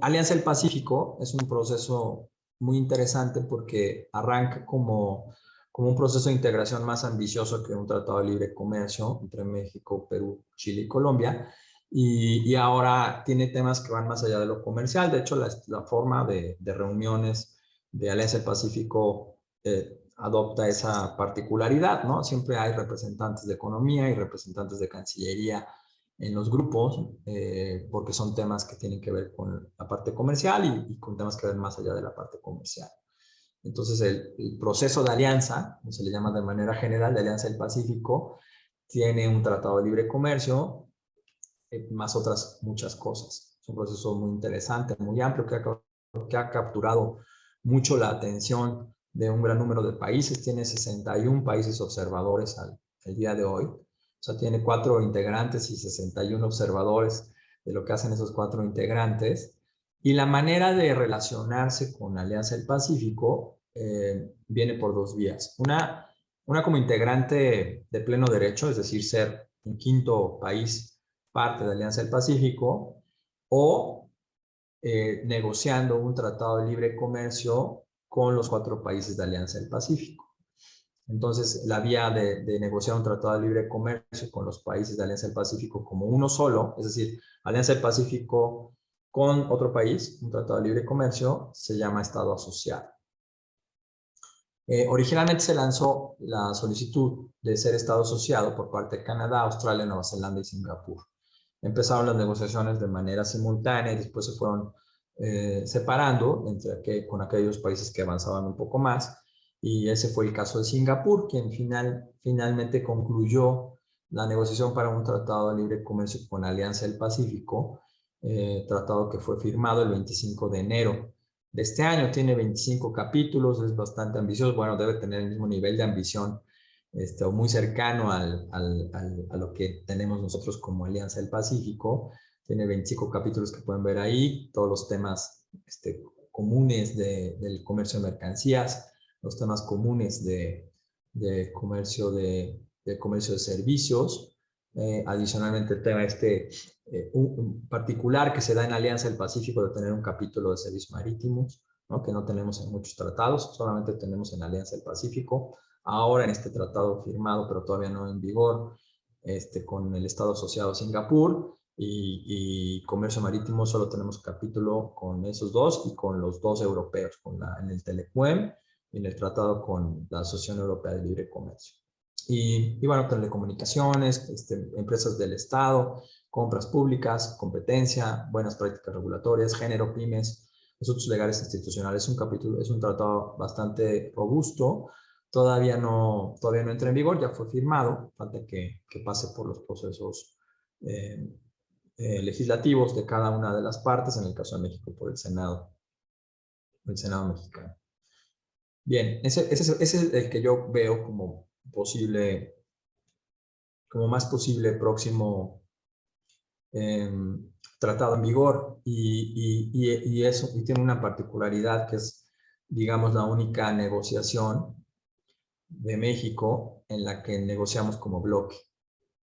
Alianza del Pacífico es un proceso muy interesante porque arranca como un proceso de integración más ambicioso que un tratado de libre comercio entre México, Perú, Chile y Colombia. Y ahora tiene temas que van más allá de lo comercial. De hecho, la forma de reuniones de Alianza del Pacífico adopta esa particularidad, ¿no? Siempre hay representantes de economía y representantes de Cancillería en los grupos, porque son temas que tienen que ver con la parte comercial y con temas que ven más allá de la parte comercial. Entonces, el proceso de alianza, como se le llama de manera general, de Alianza del Pacífico, tiene un tratado de libre comercio, más otras muchas cosas. Es un proceso muy interesante, muy amplio, que ha capturado mucho la atención de un gran número de países. Tiene 61 países observadores al día de hoy. O sea, tiene 4 integrantes y 61 observadores de lo que hacen esos 4 integrantes. Y la manera de relacionarse con Alianza del Pacífico viene por 2 vías. Una como integrante de pleno derecho, es decir, ser un 5º país parte de Alianza del Pacífico, o negociando un tratado de libre comercio con los 4 países de Alianza del Pacífico. Entonces, la vía de negociar un tratado de libre comercio con los países de Alianza del Pacífico como uno solo, es decir, Alianza del Pacífico con otro país, un tratado de libre comercio, se llama Estado asociado. Originalmente se lanzó la solicitud de ser Estado asociado por parte de Canadá, Australia, Nueva Zelanda y Singapur. Empezaron las negociaciones de manera simultánea y después se fueron separando con aquellos países que avanzaban un poco más. Y ese fue el caso de Singapur, quien finalmente concluyó la negociación para un tratado de libre comercio con Alianza del Pacífico, tratado que fue firmado el 25 de enero de este año. Tiene 25 capítulos, es bastante ambicioso, bueno, debe tener el mismo nivel de ambición o muy cercano a lo que tenemos nosotros como Alianza del Pacífico. Tiene 25 capítulos que pueden ver ahí, todos los temas comunes del comercio de mercancías, los temas comunes de comercio de servicios. Adicionalmente, el tema un particular que se da en Alianza del Pacífico de tener un capítulo de servicios marítimos, ¿no? Que no tenemos en muchos tratados, solamente tenemos en Alianza del Pacífico. Ahora en este tratado firmado, pero todavía no en vigor, con el Estado asociado Singapur y comercio marítimo, solo tenemos capítulo con esos 2 y con los 2 europeos, en el Telecuem y en el tratado con la Asociación Europea de Libre Comercio. Y bueno, telecomunicaciones, empresas del Estado, compras públicas, competencia, buenas prácticas regulatorias, género, pymes, asuntos legales institucionales. Es un tratado bastante robusto. Todavía no entra en vigor, ya fue firmado, falta que pase por los procesos legislativos de cada una de las partes, en el caso de México por el Senado mexicano. Bien, ese es el que yo veo como más posible próximo tratado en vigor, y tiene una particularidad que es, digamos, la única negociación de México en la que negociamos como bloque.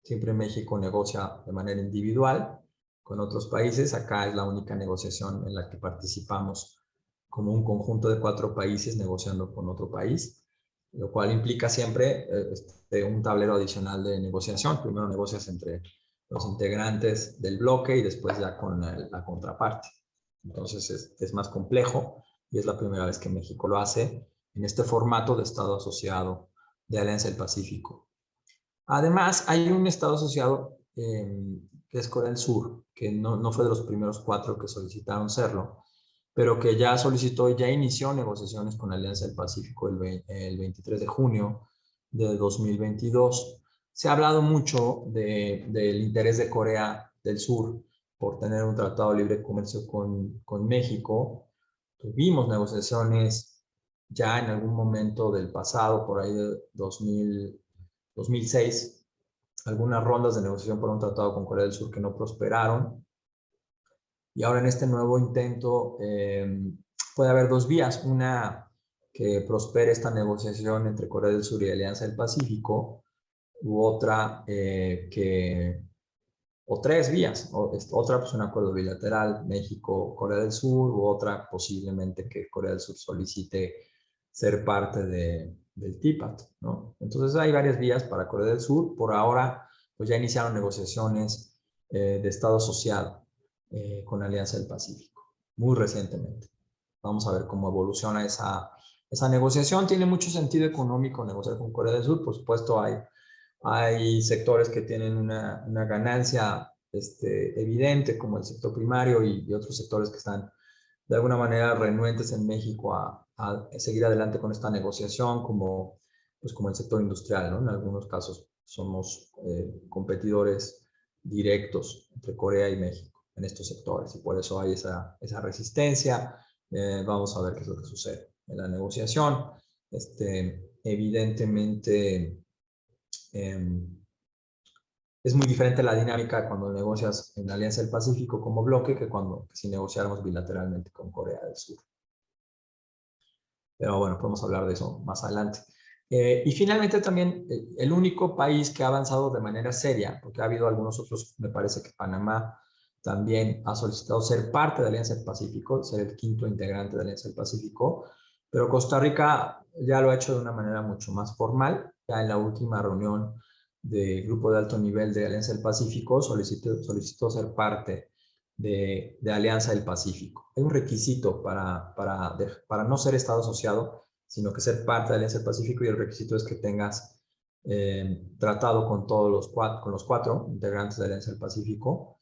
Siempre México negocia de manera individual con otros países. Acá es la única negociación en la que participamos como un conjunto de 4 países negociando con otro país, lo cual implica siempre un tablero adicional de negociación. Primero negocias entre los integrantes del bloque y después ya con la contraparte. Entonces es más complejo y es la primera vez que México lo hace en este formato de Estado asociado de Alianza del Pacífico. Además, hay un Estado asociado que es Corea del Sur, que no fue de los primeros 4 que solicitaron serlo, pero que ya solicitó y ya inició negociaciones con Alianza del Pacífico el 23 de junio de 2022. Se ha hablado mucho del interés de Corea del Sur por tener un tratado de libre comercio con México. Tuvimos negociaciones ya en algún momento del pasado, por ahí de 2006, algunas rondas de negociación por un tratado con Corea del Sur que no prosperaron. Y ahora en este nuevo intento puede haber 2 vías. Una, que prospere esta negociación entre Corea del Sur y Alianza del Pacífico, u otra o 3 vías. Otra, pues un acuerdo bilateral México-Corea del Sur, u otra posiblemente que Corea del Sur solicite ser parte del TPAT, ¿no? Entonces hay varias vías para Corea del Sur. Por ahora, pues ya iniciaron negociaciones de Estado asociado con Alianza del Pacífico, muy recientemente. Vamos a ver cómo evoluciona esa negociación. Tiene mucho sentido económico negociar con Corea del Sur. Por supuesto, hay sectores que tienen una ganancia evidente, como el sector primario y otros sectores que están de alguna manera renuentes en México a seguir adelante con esta negociación, como el sector industrial, ¿no? En algunos casos somos competidores directos entre Corea y México en estos sectores, y por eso hay esa resistencia. Vamos a ver qué es lo que sucede en la negociación. Evidentemente, es muy diferente la dinámica cuando negocias en la Alianza del Pacífico como bloque que si negociáramos bilateralmente con Corea del Sur. Pero bueno, podemos hablar de eso más adelante. Y finalmente también el único país que ha avanzado de manera seria, porque ha habido algunos otros, me parece que Panamá también ha solicitado ser parte de la Alianza del Pacífico, ser el quinto integrante de la Alianza del Pacífico, pero Costa Rica ya lo ha hecho de una manera mucho más formal. Ya en la última reunión del Grupo de Alto Nivel de Alianza del Pacífico solicitó ser parte de Alianza del Pacífico. Hay un requisito para no ser Estado asociado, sino que ser parte de Alianza del Pacífico, y el requisito es que tengas tratado con los cuatro integrantes de Alianza del Pacífico,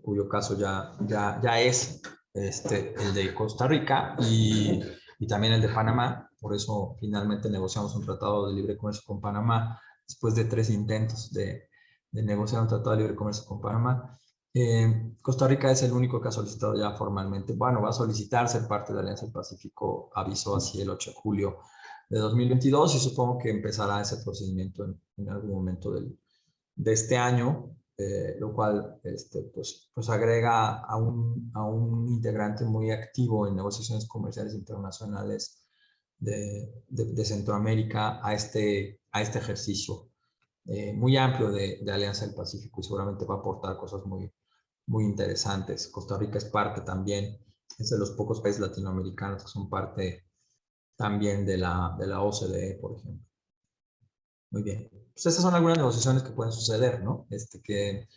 cuyo caso ya es el de Costa Rica y también el de Panamá. Por eso finalmente negociamos un tratado de libre comercio con Panamá, después de 3 intentos de negociar un tratado de libre comercio con Panamá. Costa Rica es el único que ha solicitado ya formalmente, bueno, va a solicitar ser parte de la Alianza del Pacífico, avisó así el 8 de julio de 2022, y supongo que empezará ese procedimiento en algún momento de este año, lo cual pues agrega a un integrante muy activo en negociaciones comerciales internacionales de Centroamérica a este ejercicio muy amplio de Alianza del Pacífico, y seguramente va a aportar cosas muy interesantes. Costa Rica es parte también, es de los pocos países latinoamericanos que son parte también de la OCDE, por ejemplo. Muy bien. Pues esas son algunas negociaciones que pueden suceder, ¿no? Que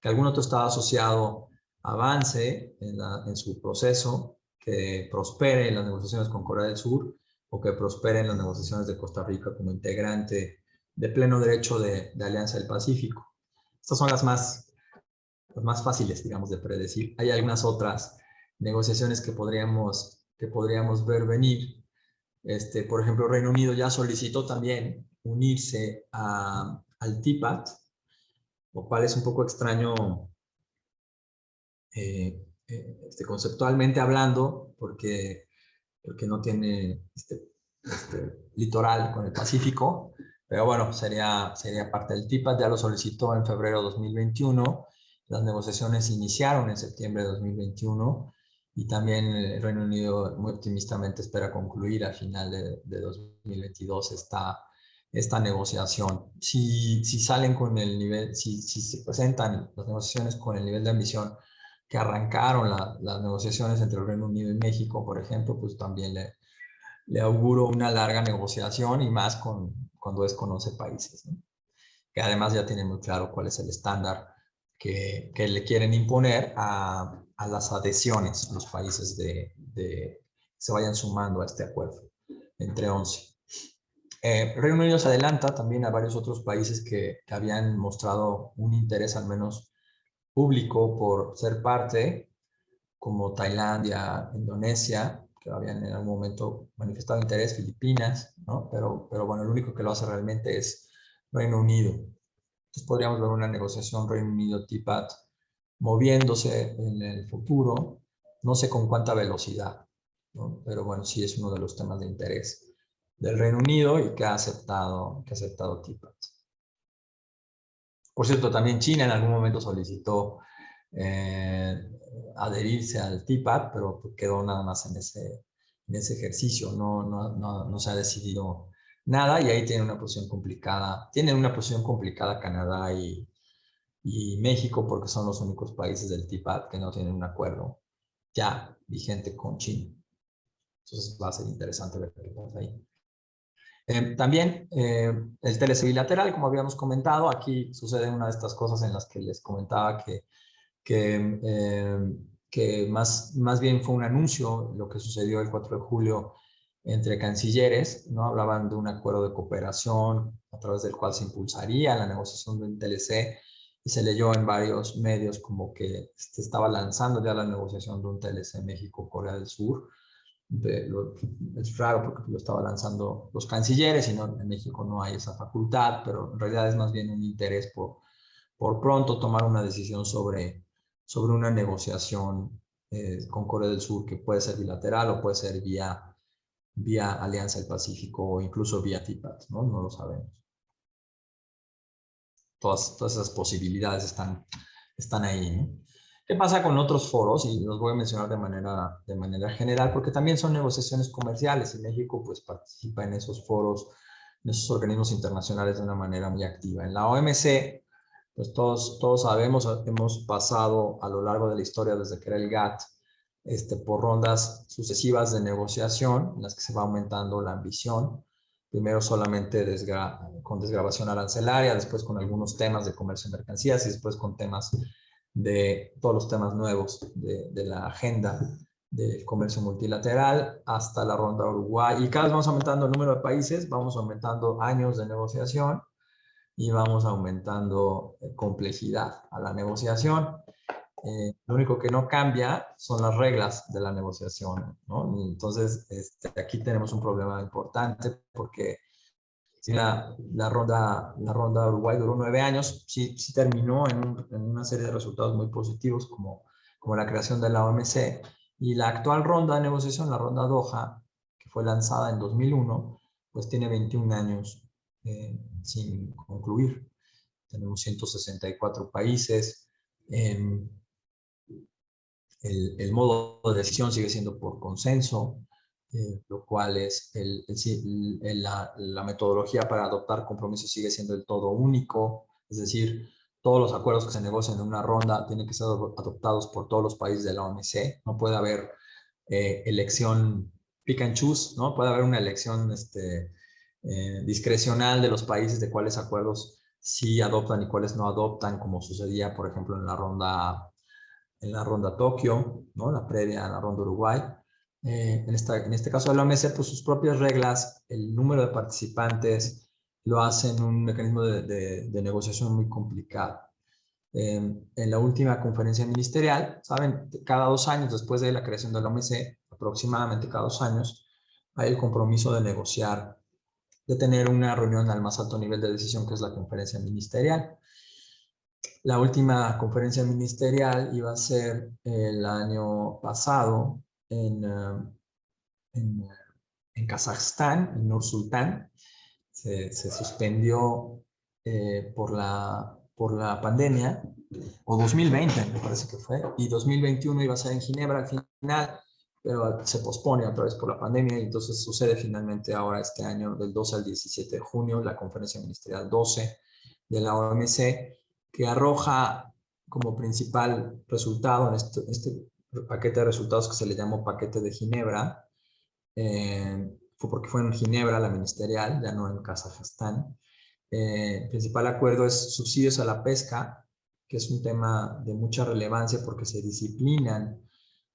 algún otro Estado asociado avance en su proceso, que prospere en las negociaciones con Corea del Sur, o que prospere en las negociaciones de Costa Rica como integrante de pleno derecho de Alianza del Pacífico. Estas son las más fáciles, digamos, de predecir. Hay algunas otras negociaciones que podríamos ver venir. Por ejemplo, Reino Unido ya solicitó también unirse al TPAT, lo cual es un poco extraño conceptualmente hablando, porque no tiene litoral con el Pacífico, pero bueno, sería parte del TPAT. Ya lo solicitó en febrero de 2021, las negociaciones iniciaron en septiembre de 2021, y también el Reino Unido muy optimistamente espera concluir a final de 2022 esta negociación. Si salen con el nivel, si se presentan las negociaciones con el nivel de ambición que arrancaron las negociaciones entre el Reino Unido y México, por ejemplo, pues también le auguro una larga negociación, y más cuando es con 11 países, ¿no? Que además ya tienen muy claro cuál es el estándar que le quieren imponer a las adhesiones, los países que se vayan sumando a este acuerdo entre 11. Reino Unido se adelanta también a varios otros países que habían mostrado un interés al menos público por ser parte, como Tailandia, Indonesia, que habían en algún momento manifestado interés, Filipinas, ¿no? Pero bueno, el único que lo hace realmente es Reino Unido. Entonces podríamos ver una negociación Reino Unido-TPAT moviéndose en el futuro, no sé con cuánta velocidad, ¿no? Pero bueno, sí es uno de los temas de interés del Reino Unido y que ha aceptado TPAT. Por cierto, también China en algún momento solicitó adherirse al TPAT, pero quedó nada más en ese ejercicio, no se ha decidido nada, y ahí tiene una posición complicada. Tienen una posición complicada Canadá y México, porque son los únicos países del TPAT que no tienen un acuerdo ya vigente con China. Entonces va a ser interesante ver qué pasa ahí. También el TLC bilateral, como habíamos comentado, aquí sucede una de estas cosas en las que les comentaba que más bien fue un anuncio lo que sucedió el 4 de julio entre cancilleres, ¿no? Hablaban de un acuerdo de cooperación a través del cual se impulsaría la negociación de un TLC, y se leyó en varios medios como que se estaba lanzando ya la negociación de un TLC México-Corea del Sur. Es raro porque lo estaba lanzando los cancilleres, y en México no hay esa facultad, pero en realidad es más bien un interés por pronto tomar una decisión sobre una negociación con Corea del Sur, que puede ser bilateral o puede ser vía Alianza del Pacífico, o incluso vía TPAT, ¿no? No lo sabemos. todas esas posibilidades están ahí, ¿no? ¿Qué pasa con otros foros? Y los voy a mencionar de manera general, porque también son negociaciones comerciales y México pues participa en esos foros, en esos organismos internacionales de una manera muy activa. En la OMC, pues todos sabemos, hemos pasado a lo largo de la historia desde que era el GATT, por rondas sucesivas de negociación en las que se va aumentando la ambición. Primero solamente con desgravación arancelaria, después con algunos temas de comercio de mercancías y después con temas de todos los temas nuevos de la agenda del comercio multilateral hasta la ronda Uruguay. Y cada vez vamos aumentando el número de países, vamos aumentando años de negociación y vamos aumentando complejidad a la negociación. Lo único que no cambia son las reglas de la negociación, ¿no? Entonces, aquí tenemos un problema importante porque si la ronda Uruguay duró 9 años, sí terminó en una serie de resultados muy positivos como la creación de la OMC. Y la actual ronda de negociación, la ronda Doha, que fue lanzada en 2001, pues tiene 21 años sin concluir. Tenemos 164 países. El modo de decisión sigue siendo por consenso, lo cual es la metodología para adoptar compromisos sigue siendo el todo único, es decir, todos los acuerdos que se negocian en una ronda tienen que ser adoptados por todos los países de la OMC, no puede haber elección pick and choose, ¿no? Puede haber una elección discrecional de los países de cuáles acuerdos sí adoptan y cuáles no adoptan, como sucedía, por ejemplo, en la ronda Tokio, ¿no? La previa a la ronda Uruguay. En este caso de la OMC, pues sus propias reglas, el número de participantes, lo hacen un mecanismo de negociación muy complicado. En la última conferencia ministerial, ¿saben? Cada 2 años después de la creación de la OMC, aproximadamente cada 2 años, hay el compromiso de negociar, de tener una reunión al más alto nivel de decisión, que es la conferencia ministerial. La última conferencia ministerial iba a ser el año pasado en Kazajstán, en Nur-Sultán. Se suspendió por la pandemia, o 2020 me parece que fue, y 2021 iba a ser en Ginebra al final, pero se pospone otra vez por la pandemia y entonces sucede finalmente ahora este año, del 12 al 17 de junio, la conferencia ministerial 12 de la OMC, que arroja como principal resultado en este paquete de resultados que se le llamó paquete de Ginebra, fue porque fue en Ginebra la ministerial, ya no en Kazajstán. El principal acuerdo es subsidios a la pesca, que es un tema de mucha relevancia porque se disciplinan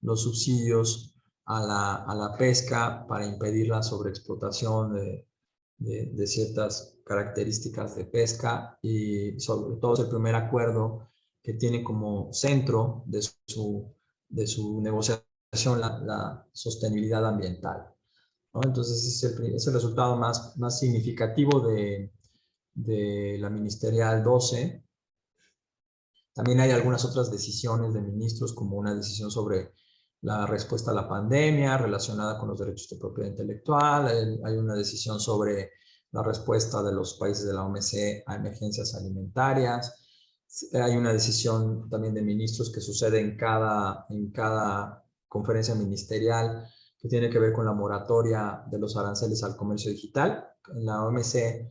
los subsidios a la pesca para impedir la sobreexplotación de ciertas características de pesca, y sobre todo es el primer acuerdo que tiene como centro de su negociación la sostenibilidad ambiental, ¿no? Entonces es el resultado más significativo de la ministerial 12. También hay algunas otras decisiones de ministros, como una decisión sobre la respuesta a la pandemia relacionada con los derechos de propiedad intelectual. Hay una decisión sobre la respuesta de los países de la OMC a emergencias alimentarias. Hay una decisión también de ministros que sucede en cada conferencia ministerial, que tiene que ver con la moratoria de los aranceles al comercio digital. En la OMC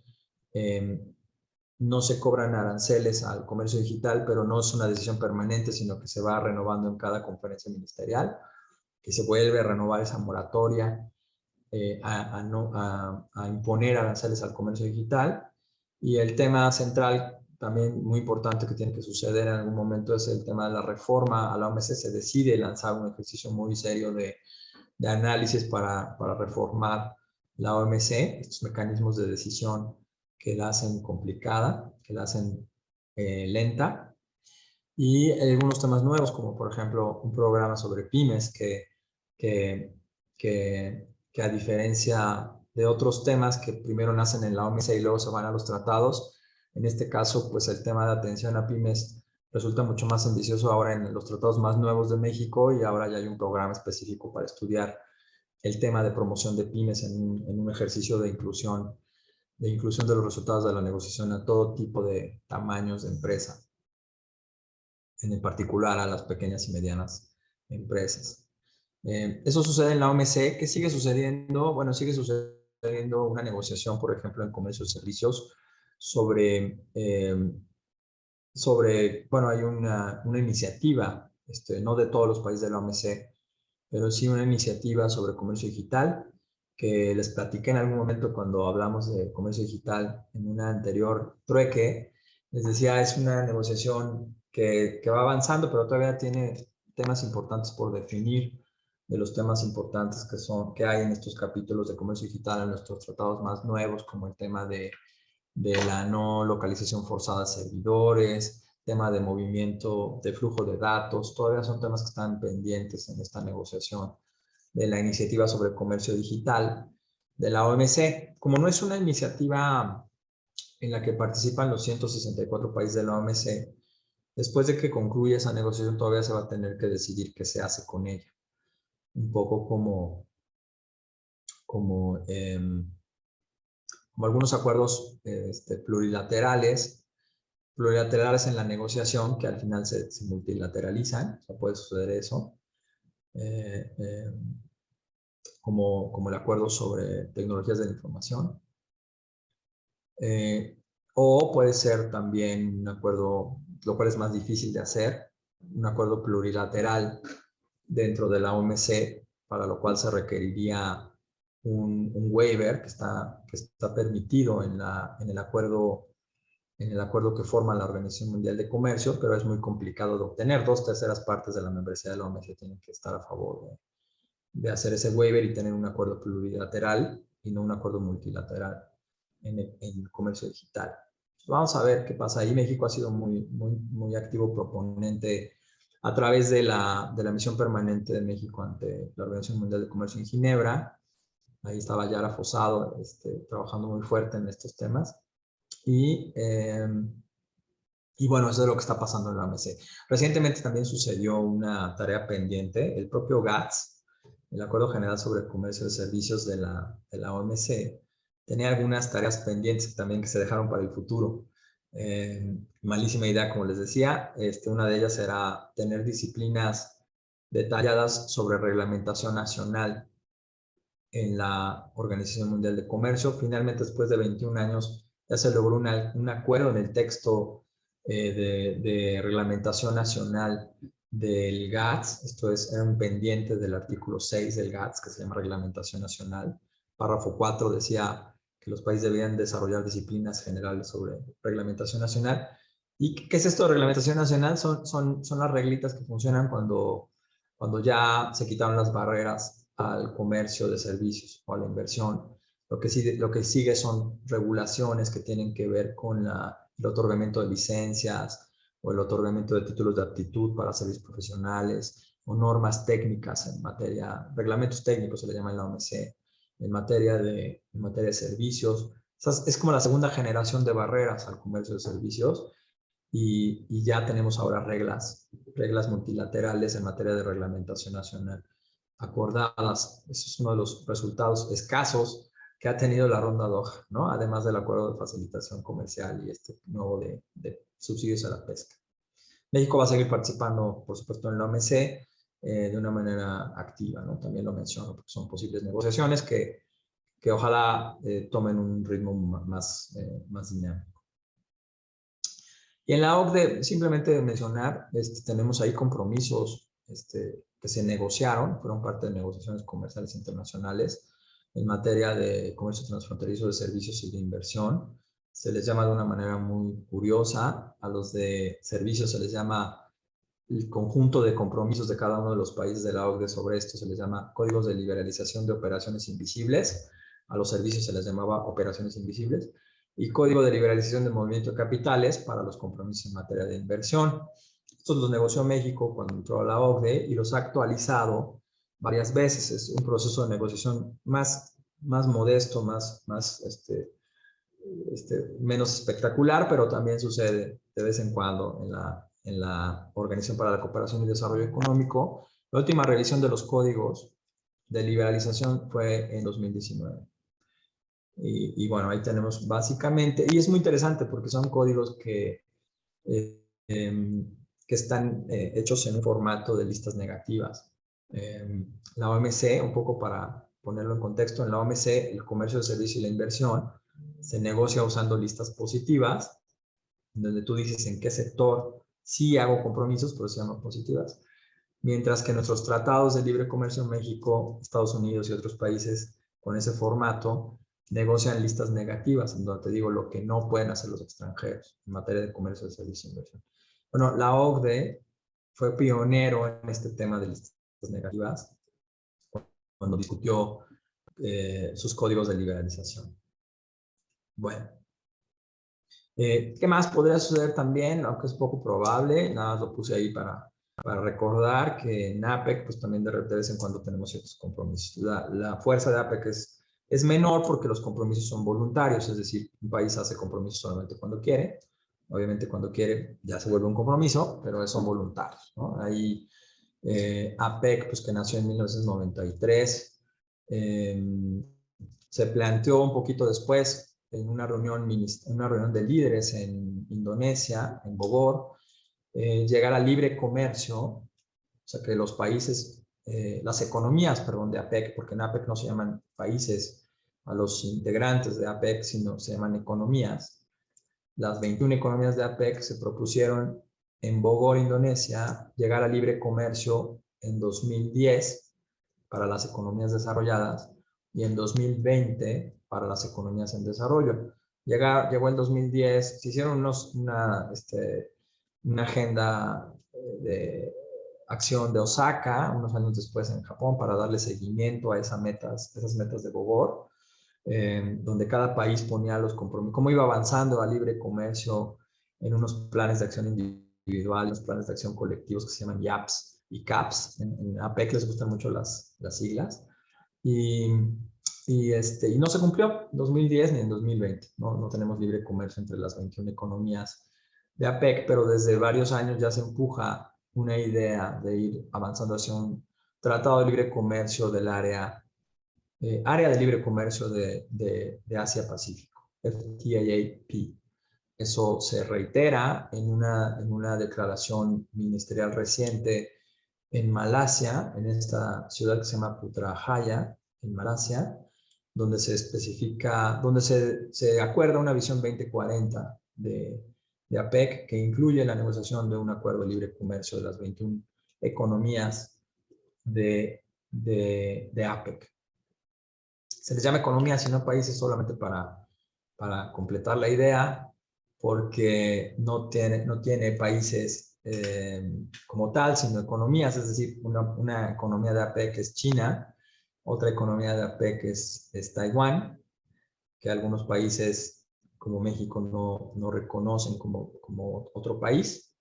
no se cobran aranceles al comercio digital, pero no es una decisión permanente, sino que se va renovando en cada conferencia ministerial, que se vuelve a renovar esa moratoria a imponer aranceles al comercio digital. Y el tema central, también muy importante, que tiene que suceder en algún momento, es el tema de la reforma. A la OMC se decide lanzar un ejercicio muy serio de análisis para reformar la OMC, estos mecanismos de decisión que la hacen complicada, que la hacen lenta, y algunos temas nuevos, como por ejemplo un programa sobre pymes que a diferencia de otros temas que primero nacen en la OMC y luego se van a los tratados, en este caso pues el tema de atención a pymes resulta mucho más ambicioso ahora en los tratados más nuevos de México, y ahora ya hay un programa específico para estudiar el tema de promoción de pymes en un ejercicio de inclusión de inclusión de los resultados de la negociación a todo tipo de tamaños de empresa, en particular a las pequeñas y medianas empresas. Eso sucede en la OMC. ¿Qué sigue sucediendo? Bueno, sigue sucediendo una negociación, por ejemplo, en comercio de servicios sobre, bueno, hay una iniciativa, no de todos los países de la OMC, pero sí una iniciativa sobre comercio digital, que les platiqué en algún momento cuando hablamos de comercio digital en una anterior trueque. Les decía, es una negociación que va avanzando, pero todavía tiene temas importantes por definir, de los temas importantes que hay en estos capítulos de comercio digital, en nuestros tratados más nuevos, como el tema de la no localización forzada de servidores, tema de movimiento de flujo de datos. Todavía son temas que están pendientes en esta negociación de la iniciativa sobre comercio digital de la OMC. Como no es una iniciativa en la que participan los 164 países de la OMC, después de que concluya esa negociación todavía se va a tener que decidir qué se hace con ella. Un poco como algunos acuerdos plurilaterales en la negociación que al final se multilateralizan, o sea, puede suceder eso, como el acuerdo sobre tecnologías de la información, o puede ser también un acuerdo, lo cual es más difícil de hacer, un acuerdo plurilateral dentro de la OMC, para lo cual se requeriría un waiver que está permitido en el acuerdo que forma la Organización Mundial de Comercio, pero es muy complicado de obtener. 2/3 partes de la membresía de la OMC tienen que estar a favor de hacer ese waiver y tener un acuerdo plurilateral y no un acuerdo multilateral en el comercio digital. Vamos a ver qué pasa ahí. México ha sido muy activo proponente a través de la misión permanente de México ante la Organización Mundial de Comercio en Ginebra. Ahí estaba Yara Fosado trabajando muy fuerte en estos temas. Y bueno, eso es lo que está pasando en la OMC. Recientemente también sucedió una tarea pendiente. El propio GATS, el Acuerdo General sobre Comercio de Servicios de la OMC, tenía algunas tareas pendientes también que se dejaron para el futuro. Malísima idea, como les decía. Una de ellas era tener disciplinas detalladas sobre reglamentación nacional en la Organización Mundial de Comercio. Finalmente, después de 21 años, ya se logró un acuerdo en el texto de reglamentación nacional del GATS. Esto era un pendiente del artículo 6 del GATS, que se llama Reglamentación Nacional. Párrafo 4 decía que los países debían desarrollar disciplinas generales sobre reglamentación nacional. ¿Y qué es esto de reglamentación nacional? Son las reglitas que funcionan cuando ya se quitaron las barreras al comercio de servicios o a la inversión. Lo que sigue son regulaciones que tienen que ver con el otorgamiento de licencias o el otorgamiento de títulos de aptitud para servicios profesionales o normas técnicas en materia, reglamentos técnicos se le llama en la OMC, en materia de servicios. Es como la segunda generación de barreras al comercio de servicios y ya tenemos ahora reglas multilaterales en materia de reglamentación nacional acordadas. Eso es uno de los resultados escasos que ha tenido la ronda Doha, ¿no? Además del acuerdo de facilitación comercial y nuevo de subsidios a la pesca. México va a seguir participando, por supuesto, en la OMC de una manera activa, ¿no? También lo menciono porque son posibles negociaciones que ojalá tomen un ritmo más dinámico. Y en la OCDE, simplemente mencionar, tenemos ahí compromisos que se negociaron, fueron parte de negociaciones comerciales internacionales en materia de comercio transfronterizo de servicios y de inversión. Se les llama de una manera muy curiosa, a los de servicios se les llama el conjunto de compromisos de cada uno de los países de la OCDE sobre esto, se les llama códigos de liberalización de operaciones invisibles, a los servicios se les llamaba operaciones invisibles, y Código de Liberalización del Movimiento de Capitales para los compromisos en materia de inversión. Estos los negoció México cuando entró a la OCDE y los ha actualizado varias veces. Es un proceso de negociación más modesto, menos espectacular, pero también sucede de vez en cuando en la Organización para la Cooperación y Desarrollo Económico. La última revisión de los códigos de liberalización fue en 2019. Y bueno, ahí tenemos básicamente, y es muy interesante porque son códigos eh, que están hechos en un formato de listas negativas. La OMC, un poco para ponerlo en contexto, en la OMC el comercio, el servicio y la inversión se negocia usando listas positivas, donde tú dices en qué sector sí hago compromisos, pero se llaman positivas, mientras que nuestros tratados de libre comercio en México, Estados Unidos y otros países con ese formato negocian listas negativas, en donde te digo lo que no pueden hacer los extranjeros en materia de comercio, de servicio e inversión. Bueno, la OCDE fue pionero en este tema de listas negativas cuando discutió sus códigos de liberalización. Bueno, ¿qué más podría suceder también? Aunque es poco probable, nada más lo puse ahí para recordar que en APEC, pues también de vez en cuando tenemos ciertos compromisos. La fuerza de APEC es menor porque los compromisos son voluntarios, es decir, un país hace compromisos solamente cuando quiere. Obviamente cuando quiere ya se vuelve un compromiso, pero son voluntarios, ¿no? Ahí APEC, pues que nació en 1993, se planteó un poquito después en una reunión de líderes en Indonesia, en Bogor, llegar al libre comercio, o sea, que los países, las economías, perdón, de APEC, porque en APEC no se llaman países a los integrantes de APEC, sino se llaman economías. Las 21 economías de APEC se propusieron en Bogor, Indonesia, llegar al libre comercio en 2010 para las economías desarrolladas y en 2020 para las economías en desarrollo. Llegó el 2010, se hicieron una agenda de acción de Osaka, unos años después en Japón, para darle seguimiento a esas metas de Bogor, donde cada país ponía los compromisos, cómo iba avanzando a libre comercio en unos planes de acción individual, unos planes de acción colectivos que se llaman YAPS y CAPS. En APEC les gustan mucho las siglas. Y no se cumplió en 2010 ni en 2020. No tenemos libre comercio entre las 21 economías de APEC, pero desde varios años ya se empuja una idea de ir avanzando hacia un tratado de libre comercio del área de libre comercio de Asia-Pacífico, FTAAP. Eso se reitera en una declaración ministerial reciente en Malasia, en esta ciudad que se llama Putrajaya, en Malasia, donde se especifica, donde se acuerda una visión 2040 de APEC que incluye la negociación de un acuerdo de libre comercio de las 21 economías de APEC. Se les llama economía, sino países, solamente para completar la idea, porque no tiene países como tal, sino economías, es decir, una economía de APEC es China, otra economía de APEC es Taiwán, que algunos países como México no reconocen como otro país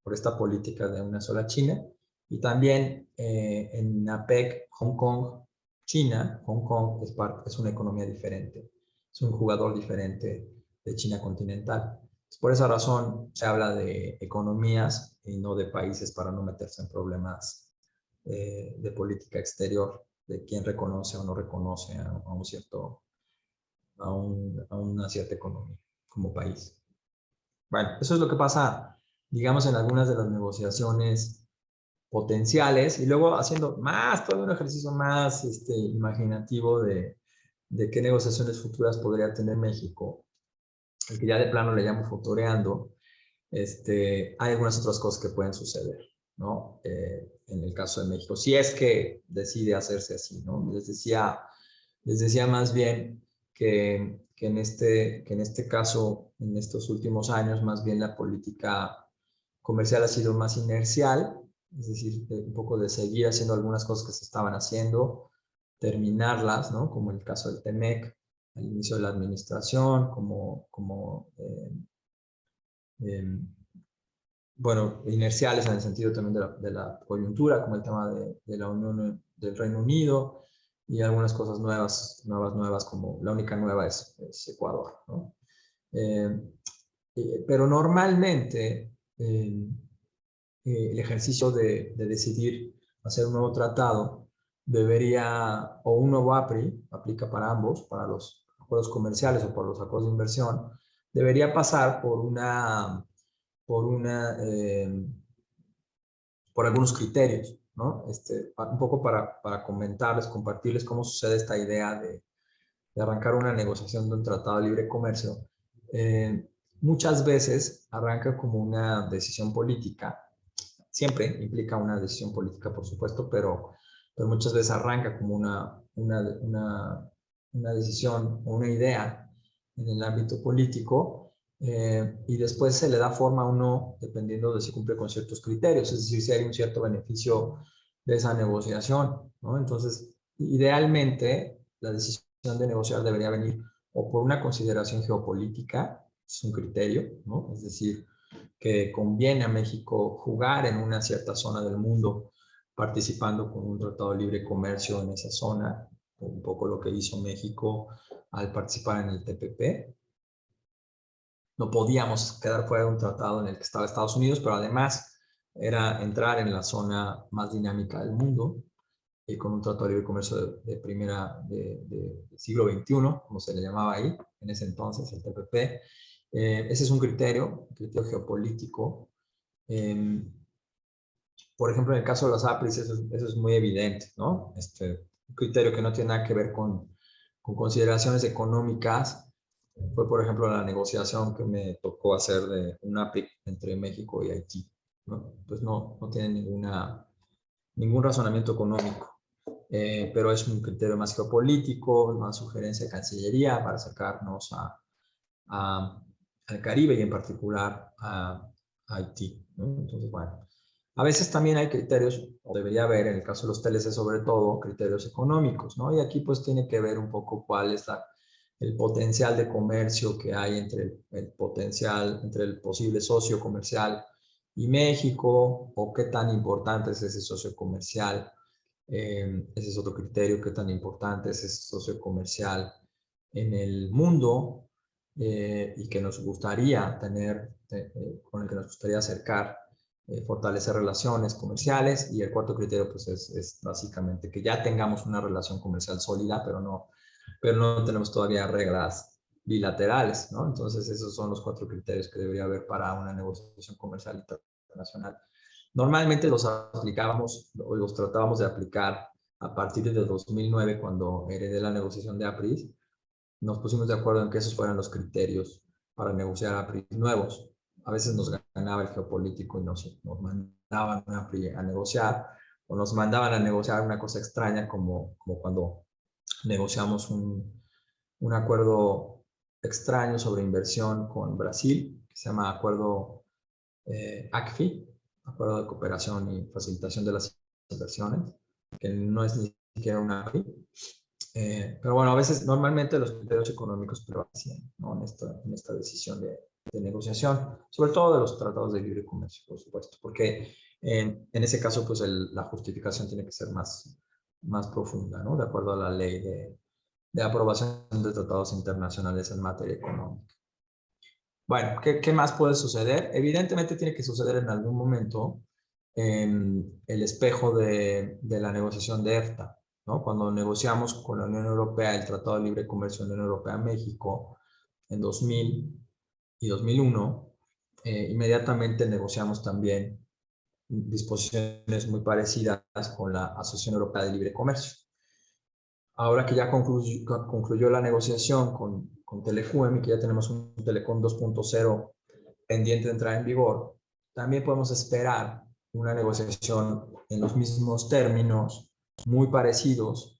por esta política de una sola China. Y también en APEC, Hong Kong, China, Hong Kong es una economía diferente, es un jugador diferente de China continental. Por esa razón se habla de economías y no de países, para no meterse en problemas de política exterior, de quién reconoce o no reconoce a una cierta economía como país. Bueno, eso es lo que pasa, digamos, en algunas de las negociaciones potenciales, y luego haciendo todo un ejercicio más imaginativo de qué negociaciones futuras podría tener México, el que ya de plano le llamo futureando. Hay algunas otras cosas que pueden suceder, ¿no? En el caso de México, si es que decide hacerse así, ¿no? Les decía más bien que en este caso, en estos últimos años, más bien la política comercial ha sido más inercial, es decir, un poco de seguir haciendo algunas cosas que se estaban haciendo, terminarlas, ¿no? Como el caso del TEMEC, al inicio de la administración, bueno, inerciales en el sentido también de la coyuntura, como el tema de la Unión del Reino Unido, y algunas cosas nuevas, como la única nueva es Ecuador, ¿no? Pero normalmente el ejercicio de decidir hacer un nuevo tratado o un nuevo APRI, aplica para ambos, para los acuerdos comerciales o por los acuerdos de inversión, debería pasar por algunos criterios, ¿no? Un poco para comentarles, compartirles cómo sucede esta idea de arrancar una negociación de un tratado de libre comercio. Muchas veces arranca como una decisión política, siempre implica una decisión política, por supuesto, pero muchas veces arranca como una decisión o una idea en el ámbito político, y después se le da forma o no, dependiendo de si cumple con ciertos criterios, es decir, si hay un cierto beneficio de esa negociación, ¿no? Entonces, idealmente, la decisión de negociar debería venir o por una consideración geopolítica, es un criterio, ¿no? Es decir, que conviene a México jugar en una cierta zona del mundo, participando con un tratado de libre comercio en esa zona, un poco lo que hizo México al participar en el TPP. No podíamos quedar fuera de un tratado en el que estaba Estados Unidos, pero además era entrar en la zona más dinámica del mundo, con un tratado de libre comercio del siglo XXI, como se le llamaba ahí, en ese entonces, el TPP. Ese es un criterio geopolítico. Por ejemplo, en el caso de las APRIs, eso es muy evidente, ¿no? Un criterio que no tiene nada que ver con consideraciones económicas. Fue, por ejemplo, la negociación que me tocó hacer de un APRI entre México y Haití, ¿no? Pues no tiene ningún razonamiento económico. Pero es un criterio más geopolítico, una sugerencia de Cancillería para acercarnos al Caribe y en particular a Haití, ¿no? Entonces, bueno, a veces también hay criterios, o debería haber, en el caso de los TLC sobre todo, criterios económicos, ¿no? Y aquí pues tiene que ver un poco cuál es el potencial de comercio que hay entre el posible socio comercial y México, o qué tan importante es ese socio comercial. Ese es otro criterio, qué tan importante es ese socio comercial en el mundo, y que nos gustaría tener, con el que nos gustaría acercar, fortalecer relaciones comerciales. Y el cuarto criterio pues es básicamente que ya tengamos una relación comercial sólida, pero no tenemos todavía reglas bilaterales, ¿no? Entonces esos son los 4 criterios que debería haber para una negociación comercial internacional. Normalmente los aplicábamos o los tratábamos de aplicar a partir de 2009, cuando heredé la negociación de APRIS. Nos pusimos de acuerdo en que esos fueran los criterios para negociar APRIS nuevos. A veces nos ganaba el geopolítico y nos mandaban a negociar, o nos mandaban a negociar una cosa extraña, como cuando negociamos un acuerdo extraño sobre inversión con Brasil, que se llama Acuerdo ACFI, Acuerdo de Cooperación y Facilitación de las Inversiones, que no es ni siquiera una API. Pero bueno, a veces, normalmente los criterios económicos prevalecen, ¿no? en esta decisión de negociación, sobre todo de los tratados de libre comercio, por supuesto, porque en ese caso, pues la justificación tiene que ser más profunda, ¿no? De acuerdo a la ley de aprobación de tratados internacionales en materia económica. Bueno, ¿qué más puede suceder? Evidentemente tiene que suceder en algún momento el espejo de la negociación de EFTA, ¿no? Cuando negociamos con la Unión Europea el Tratado de Libre Comercio de la Unión Europea-México en 2000 y 2001, inmediatamente negociamos también disposiciones muy parecidas con la Asociación Europea de Libre Comercio. Ahora que ya concluyó la negociación con Telecom, y que ya tenemos un Telecom 2.0 pendiente de entrar en vigor, también podemos esperar una negociación en los mismos términos, muy parecidos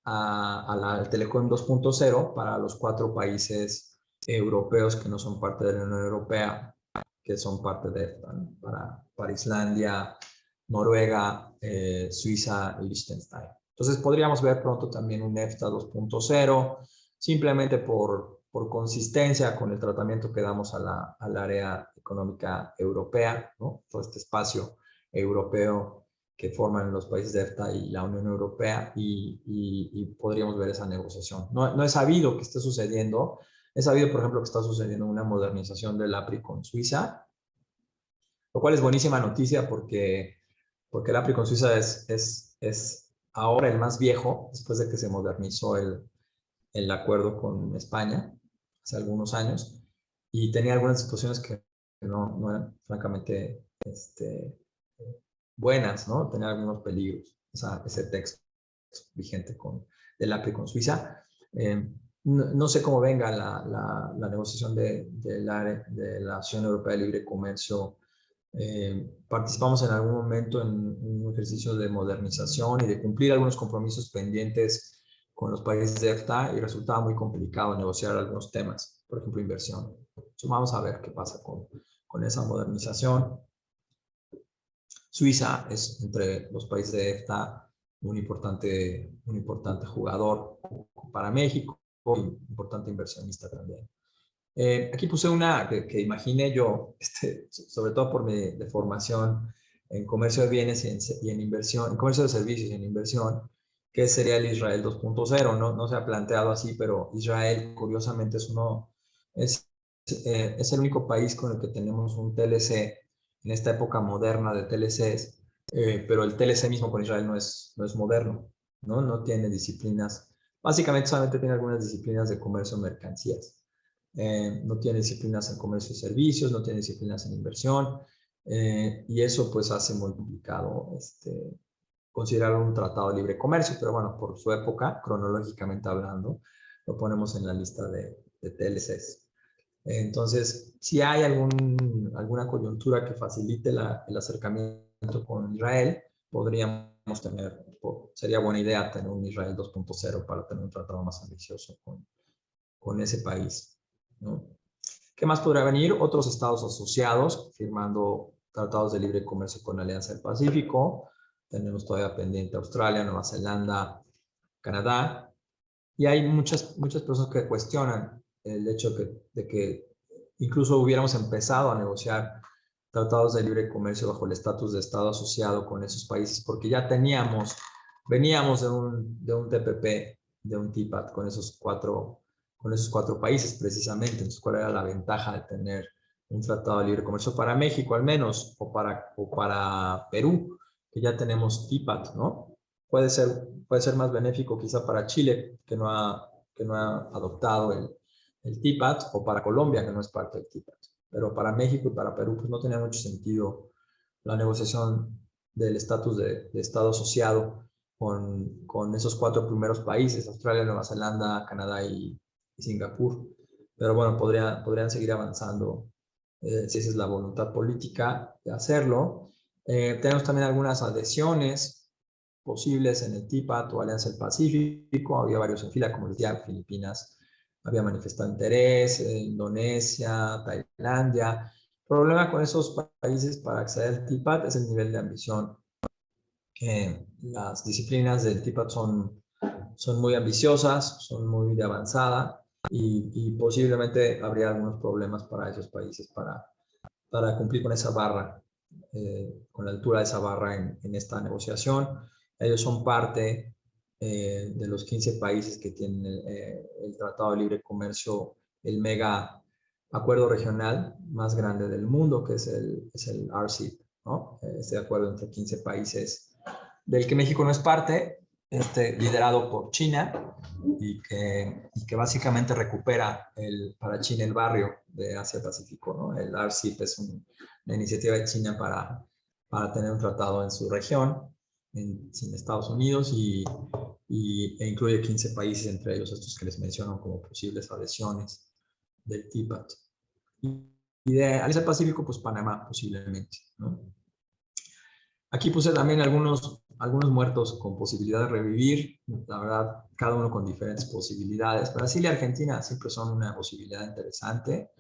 a la Telecom 2.0 para los 4 países europeos que no son parte de la Unión Europea, que son parte de EFTA, ¿no? Para Islandia, Noruega, Suiza y Liechtenstein. Entonces podríamos ver pronto también un EFTA 2.0, simplemente por consistencia con el tratamiento que damos al área económica europea, ¿no? Todo este espacio europeo que forman los países de EFTA y la Unión Europea, y podríamos ver esa negociación. No he sabido que esté sucediendo. He sabido, por ejemplo, que está sucediendo una modernización del APRI con Suiza, lo cual es buenísima noticia porque el APRI con Suiza es ahora el más viejo, después de que se modernizó el el acuerdo con España hace algunos años y tenía algunas disposiciones que no eran francamente buenas, ¿no? Tenía algunos peligros, ese texto vigente del API con Suiza. No sé cómo venga la negociación de la Asociación Europea de Libre Comercio. Participamos en algún momento en un ejercicio de modernización y de cumplir algunos compromisos pendientes con los países de EFTA y resultaba muy complicado negociar algunos temas, por ejemplo, inversión. Entonces, vamos a ver qué pasa con esa modernización. Suiza es entre los países de EFTA un importante jugador para México, un importante inversionista también. Aquí puse una que imaginé yo, sobre todo por mi de formación en comercio de bienes y en inversión, en comercio de servicios y en inversión, que sería el Israel 2.0. No se ha planteado así, pero Israel, curiosamente, es el único país con el que tenemos un TLC en esta época moderna de TLCs, pero el TLC mismo con Israel no es moderno, no tiene disciplinas, básicamente solamente tiene algunas disciplinas de comercio de mercancías. No tiene disciplinas en comercio y servicios, no tiene disciplinas en inversión, y eso pues hace muy complicado considerar un tratado de libre comercio, pero bueno, por su época, cronológicamente hablando, lo ponemos en la lista de TLCs. Entonces, si hay alguna coyuntura que facilite el acercamiento con Israel, podríamos sería buena idea tener un Israel 2.0 para tener un tratado más ambicioso con ese país, ¿no? ¿Qué más podría venir? Otros estados asociados firmando tratados de libre comercio con la Alianza del Pacífico. Tenemos todavía pendiente Australia, Nueva Zelanda, Canadá. Y hay muchas personas que cuestionan el hecho de que incluso hubiéramos empezado a negociar tratados de libre comercio bajo el estatus de estado asociado con esos países, porque ya veníamos de un TPP, de un TPAT con esos cuatro países precisamente. Entonces, ¿cuál era la ventaja de tener un tratado de libre comercio para México al menos, o para Perú, que ya tenemos TPAT, ¿no? Puede ser más benéfico quizá para Chile, que no ha adoptado el TPAT, o para Colombia, que no es parte del TPAT. Pero para México y para Perú pues no tenía mucho sentido la negociación del estatus de Estado asociado con esos 4 primeros países, Australia, Nueva Zelanda, Canadá y Singapur. Pero bueno, podrían seguir avanzando si esa es la voluntad política de hacerlo. Tenemos también algunas adhesiones posibles en el TPAT o Alianza del Pacífico. Había varios en fila, como decía, Filipinas había manifestado interés, Indonesia, Tailandia. El problema con esos países para acceder al TPAT es el nivel de ambición. Las disciplinas del TPAT son muy ambiciosas, son muy de avanzada, y posiblemente habría algunos problemas para esos países para cumplir con esa barra, con la altura de esa barra en esta negociación. Ellos son parte de los 15 países que tienen el Tratado de Libre Comercio, el mega acuerdo regional más grande del mundo, que es el RCEP, ¿no? Este acuerdo entre 15 países del que México no es parte, liderado por China, y que básicamente recupera para China el barrio de Asia-Pacífico, ¿no? El RCEP es una iniciativa de China para tener un tratado en su región, sin Estados Unidos, e incluye 15 países, entre ellos estos que les menciono como posibles adhesiones del TPAT. Y de Alianza del Pacífico, pues Panamá posiblemente, ¿no? Aquí puse también algunos muertos con posibilidad de revivir, la verdad, cada uno con diferentes posibilidades. Brasil y Argentina siempre son una posibilidad interesante,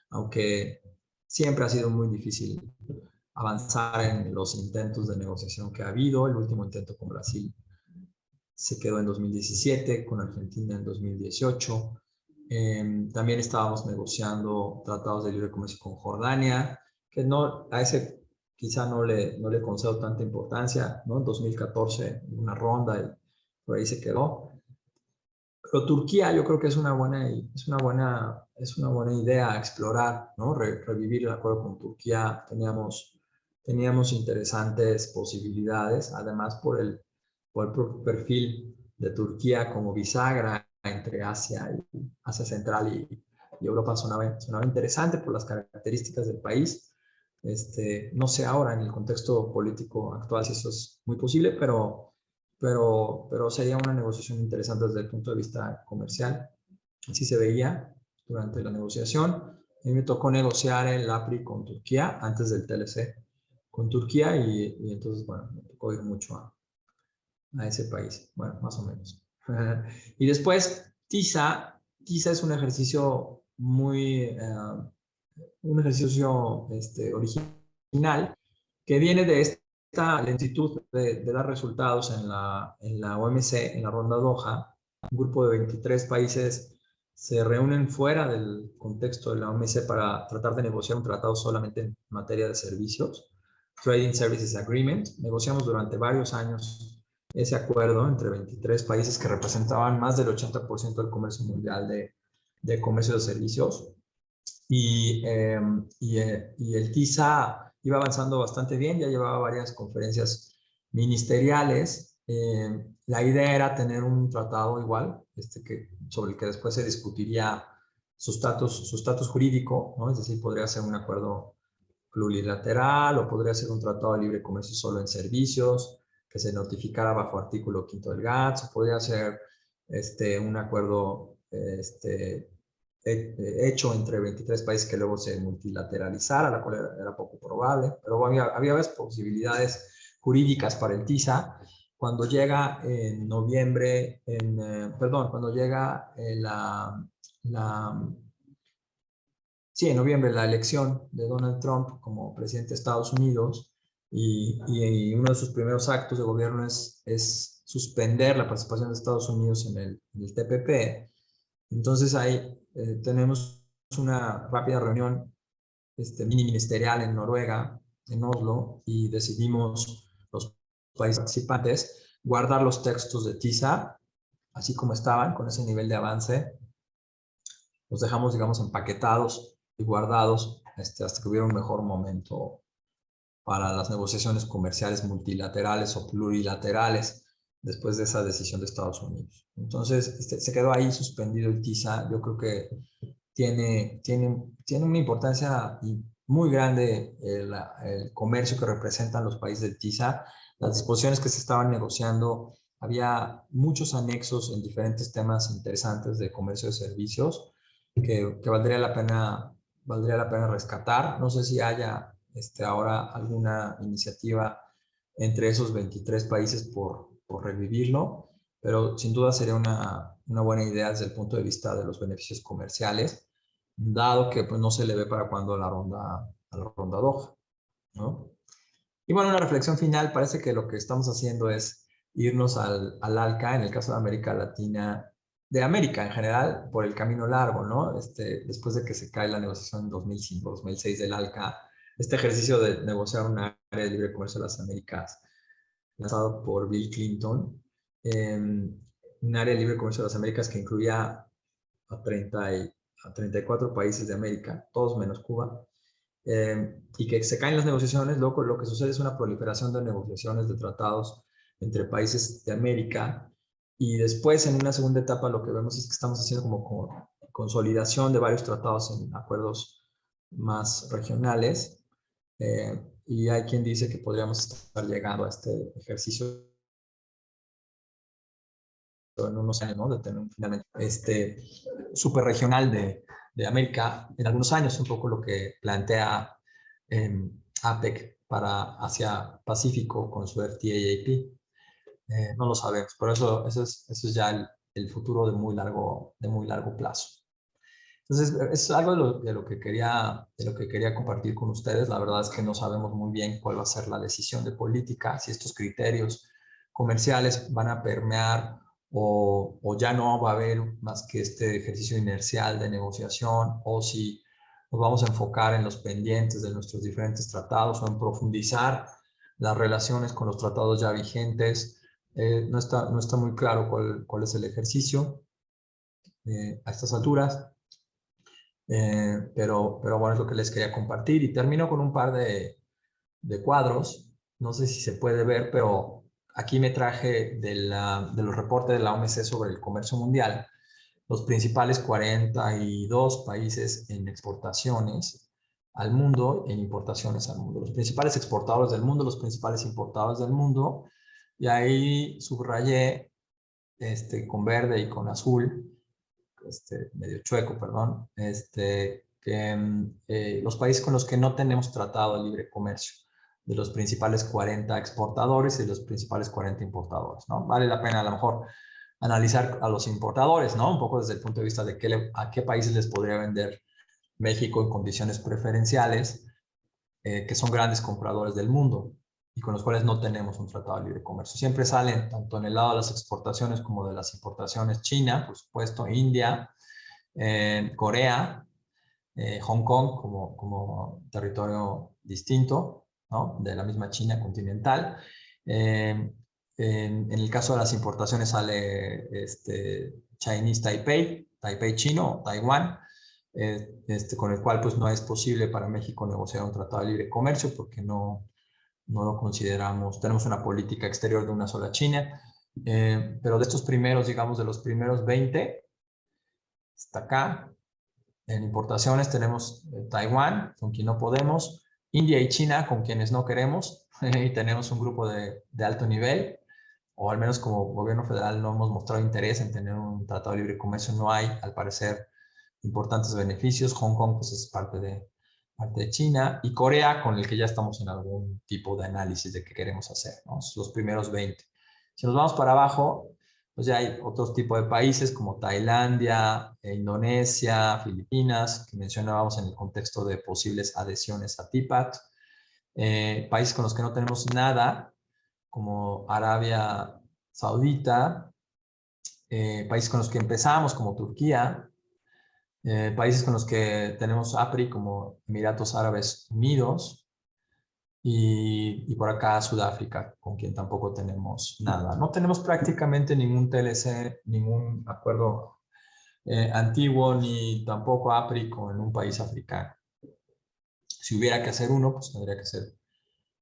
aunque siempre ha sido muy difícil avanzar en los intentos de negociación que ha habido. El último intento con Brasil se quedó en 2017, con Argentina en 2018. También estábamos negociando tratados de libre comercio con Jordania, que a ese quizá no le concedo tanta importancia, ¿no? En 2014, una ronda, y por ahí se quedó. Pero Turquía yo creo que es una buena idea explorar, ¿no? Revivir el acuerdo con Turquía. Teníamos interesantes posibilidades, además por el propio perfil de Turquía como bisagra entre Asia y Asia Central y Europa sonaba interesante por las características del país. No sé ahora en el contexto político actual si eso es muy posible, pero sería una negociación interesante desde el punto de vista comercial. Así se veía durante la negociación. A mí me tocó negociar el APRI con Turquía antes del TLC con Turquía y entonces, bueno, me tocó ir mucho a ese país, bueno, más o menos. Y después, TISA es un ejercicio un ejercicio original que viene de esta lentitud de dar resultados en la OMC, en la ronda Doha. Un grupo de 23 países se reúnen fuera del contexto de la OMC para tratar de negociar un tratado solamente en materia de servicios, Trading Services Agreement. Negociamos durante varios años ese acuerdo entre 23 países que representaban más del 80% del comercio mundial de comercio de servicios. Y el TISA iba avanzando bastante bien, ya llevaba varias conferencias ministeriales. La idea era tener un tratado igual, sobre el que después se discutiría su estatus jurídico, ¿no? Es decir, podría ser un acuerdo plurilateral o podría ser un tratado de libre comercio solo en servicios, que se notificara bajo artículo 5 del GATS, o podría ser un acuerdo hecho entre 23 países que luego se multilateralizara, la cual era poco probable, pero había varias posibilidades jurídicas para el TISA. Cuando llega en noviembre, cuando llega en noviembre la elección de Donald Trump como presidente de Estados Unidos y uno de sus primeros actos de gobierno es suspender la participación de Estados Unidos en el TPP. Entonces ahí tenemos una rápida reunión mini ministerial en Noruega, en Oslo, y decidimos los países participantes guardar los textos de TISA, así como estaban, con ese nivel de avance. Los dejamos, digamos, empaquetados y guardados hasta que hubiera un mejor momento para las negociaciones comerciales multilaterales o plurilaterales después de esa decisión de Estados Unidos. Entonces, se quedó ahí suspendido el TISA. Yo creo que tiene una importancia muy grande el comercio que representan los países del TISA. Las disposiciones que se estaban negociando, había muchos anexos en diferentes temas interesantes de comercio de servicios que valdría la pena rescatar. No sé si haya ahora alguna iniciativa entre esos 23 países por revivirlo, pero sin duda sería una buena idea desde el punto de vista de los beneficios comerciales, dado que pues, no se le ve para cuando la ronda Doha, ¿no? Y bueno, una reflexión final, parece que lo que estamos haciendo es irnos al ALCA, en el caso de América Latina, de América en general, por el camino largo, ¿no? Después de que se cae la negociación en 2005, 2006 del ALCA, este ejercicio de negociar un área de libre comercio de las Américas, lanzado por Bill Clinton, un área de libre comercio de las Américas que incluía a 34 países de América, todos menos Cuba, y que se caen las negociaciones, luego lo que sucede es una proliferación de negociaciones, de tratados entre países de América, y después en una segunda etapa lo que vemos es que estamos haciendo como consolidación de varios tratados en acuerdos más regionales, y hay quien dice que podríamos estar llegando a este ejercicio en unos años, ¿no? De tener finalmente super regional de América en algunos años, un poco lo que plantea APEC para Asia Pacífico con su FTAAP. No lo sabemos, pero eso es ya el futuro de muy largo plazo. Entonces, es algo de lo que quería compartir con ustedes. La verdad es que no sabemos muy bien cuál va a ser la decisión de política, si estos criterios comerciales van a permear o ya no va a haber más que este ejercicio inercial de negociación, o si nos vamos a enfocar en los pendientes de nuestros diferentes tratados o en profundizar las relaciones con los tratados ya vigentes. No está muy claro cuál es el ejercicio a estas alturas. Pero bueno, es lo que les quería compartir. Y termino con un par de cuadros. No sé si se puede ver, pero aquí me traje de los reportes de la OMC sobre el comercio mundial. los principales 42 países en exportaciones al mundo, en importaciones al mundo. Los principales exportadores del mundo, los principales importadores del mundo. Y ahí subrayé con verde y con azul, medio chueco, perdón, que los países con los que no tenemos tratado de libre comercio, de los principales 40 exportadores y de los principales 40 importadores, ¿no? Vale la pena a lo mejor analizar a los importadores, ¿no? Un poco desde el punto de vista de a qué países les podría vender México en condiciones preferenciales, que son grandes compradores del mundo y con los cuales no tenemos un tratado de libre comercio. Siempre salen, tanto en el lado de las exportaciones como de las importaciones, China, por supuesto, India, Corea, Hong Kong como territorio distinto, ¿no? De la misma China continental. En el caso de las importaciones sale Chinese Taipei, Taipei chino, Taiwán, con el cual pues no es posible para México negociar un tratado de libre comercio porque no lo consideramos, tenemos una política exterior de una sola China, pero de estos primeros, digamos, de los primeros 20, hasta acá, en importaciones tenemos Taiwán, con quien no podemos, India y China, con quienes no queremos, y tenemos un grupo de alto nivel, o al menos como gobierno federal no hemos mostrado interés en tener un tratado de libre comercio, no hay, al parecer, importantes beneficios. Hong Kong pues es parte de China, y Corea, con el que ya estamos en algún tipo de análisis de qué queremos hacer, ¿no? Los primeros 20. Si nos vamos para abajo, pues ya hay otros tipos de países como Tailandia, Indonesia, Filipinas, que mencionábamos en el contexto de posibles adhesiones a TPAT. Países con los que no tenemos nada, como Arabia Saudita, países con los que empezamos, como Turquía, países con los que tenemos APRI, como Emiratos Árabes Unidos, y por acá Sudáfrica, con quien tampoco tenemos nada. No tenemos prácticamente ningún TLC, ningún acuerdo antiguo, ni tampoco APRI con un país africano. Si hubiera que hacer uno, pues tendría que ser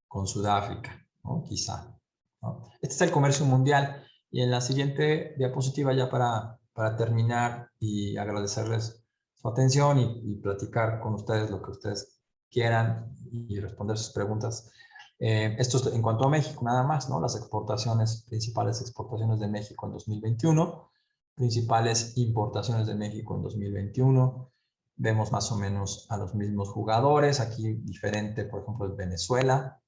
con Sudáfrica, ¿no? Quizá, ¿no? Este es el comercio mundial. Y en la siguiente diapositiva, ya para terminar y agradecerles su atención y platicar con ustedes lo que ustedes quieran y responder sus preguntas. Esto es en cuanto a México, nada más, ¿no? Las exportaciones, principales exportaciones de México en 2021, principales importaciones de México en 2021. Vemos más o menos a los mismos jugadores. Aquí diferente, por ejemplo, es Venezuela,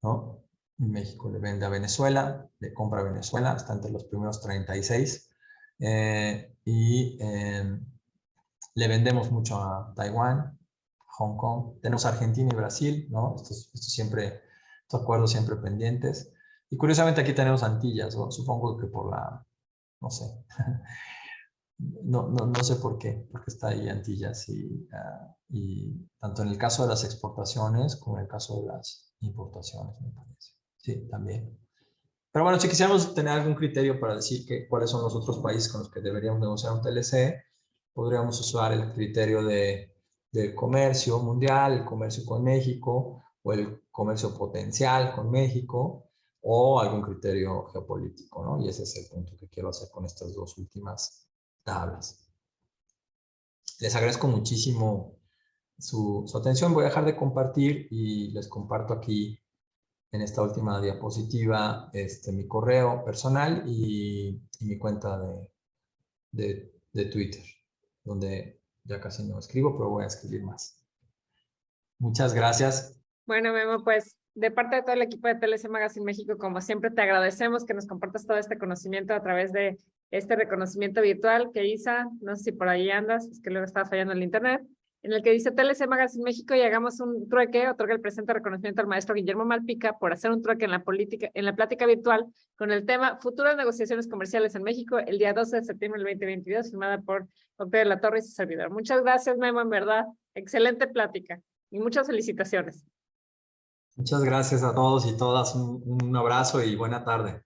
¿no? México le vende a Venezuela, le compra a Venezuela, está entre los primeros 36. Le vendemos mucho a Taiwán, Hong Kong. Tenemos Argentina y Brasil, ¿no? Estos acuerdos siempre pendientes. Y curiosamente aquí tenemos Antillas, ¿no? Supongo que por no sé. No sé por qué, porque está ahí Antillas y tanto en el caso de las exportaciones como en el caso de las importaciones, me parece. Sí, también. Pero bueno, si quisiéramos tener algún criterio para decir cuáles son los otros países con los que deberíamos negociar un TLC, podríamos usar el criterio del comercio mundial, el comercio con México, o el comercio potencial con México, o algún criterio geopolítico, ¿no? Y ese es el punto que quiero hacer con estas dos últimas tablas. Les agradezco muchísimo su atención. Voy a dejar de compartir y les comparto aquí en esta última diapositiva mi correo personal y mi cuenta de Twitter, donde ya casi no escribo, pero voy a escribir más. Muchas gracias. Bueno, Memo, pues de parte de todo el equipo de TLC Magazine México, como siempre, te agradecemos que nos compartas todo este conocimiento a través de este reconocimiento virtual que Isa, no sé si por ahí andas, es que luego estaba fallando el internet, en el que dice TLC Magazine México y hagamos un trueque, otorga el presente reconocimiento al maestro Guillermo Malpica por hacer un trueque en la plática virtual con el tema Futuras negociaciones comerciales en México el día 12 de septiembre del 2022, firmada por Octavio de la Torre y su servidor. Muchas gracias, Memo, en verdad, excelente plática y muchas felicitaciones. Muchas gracias a todos y todas. Un abrazo y buena tarde.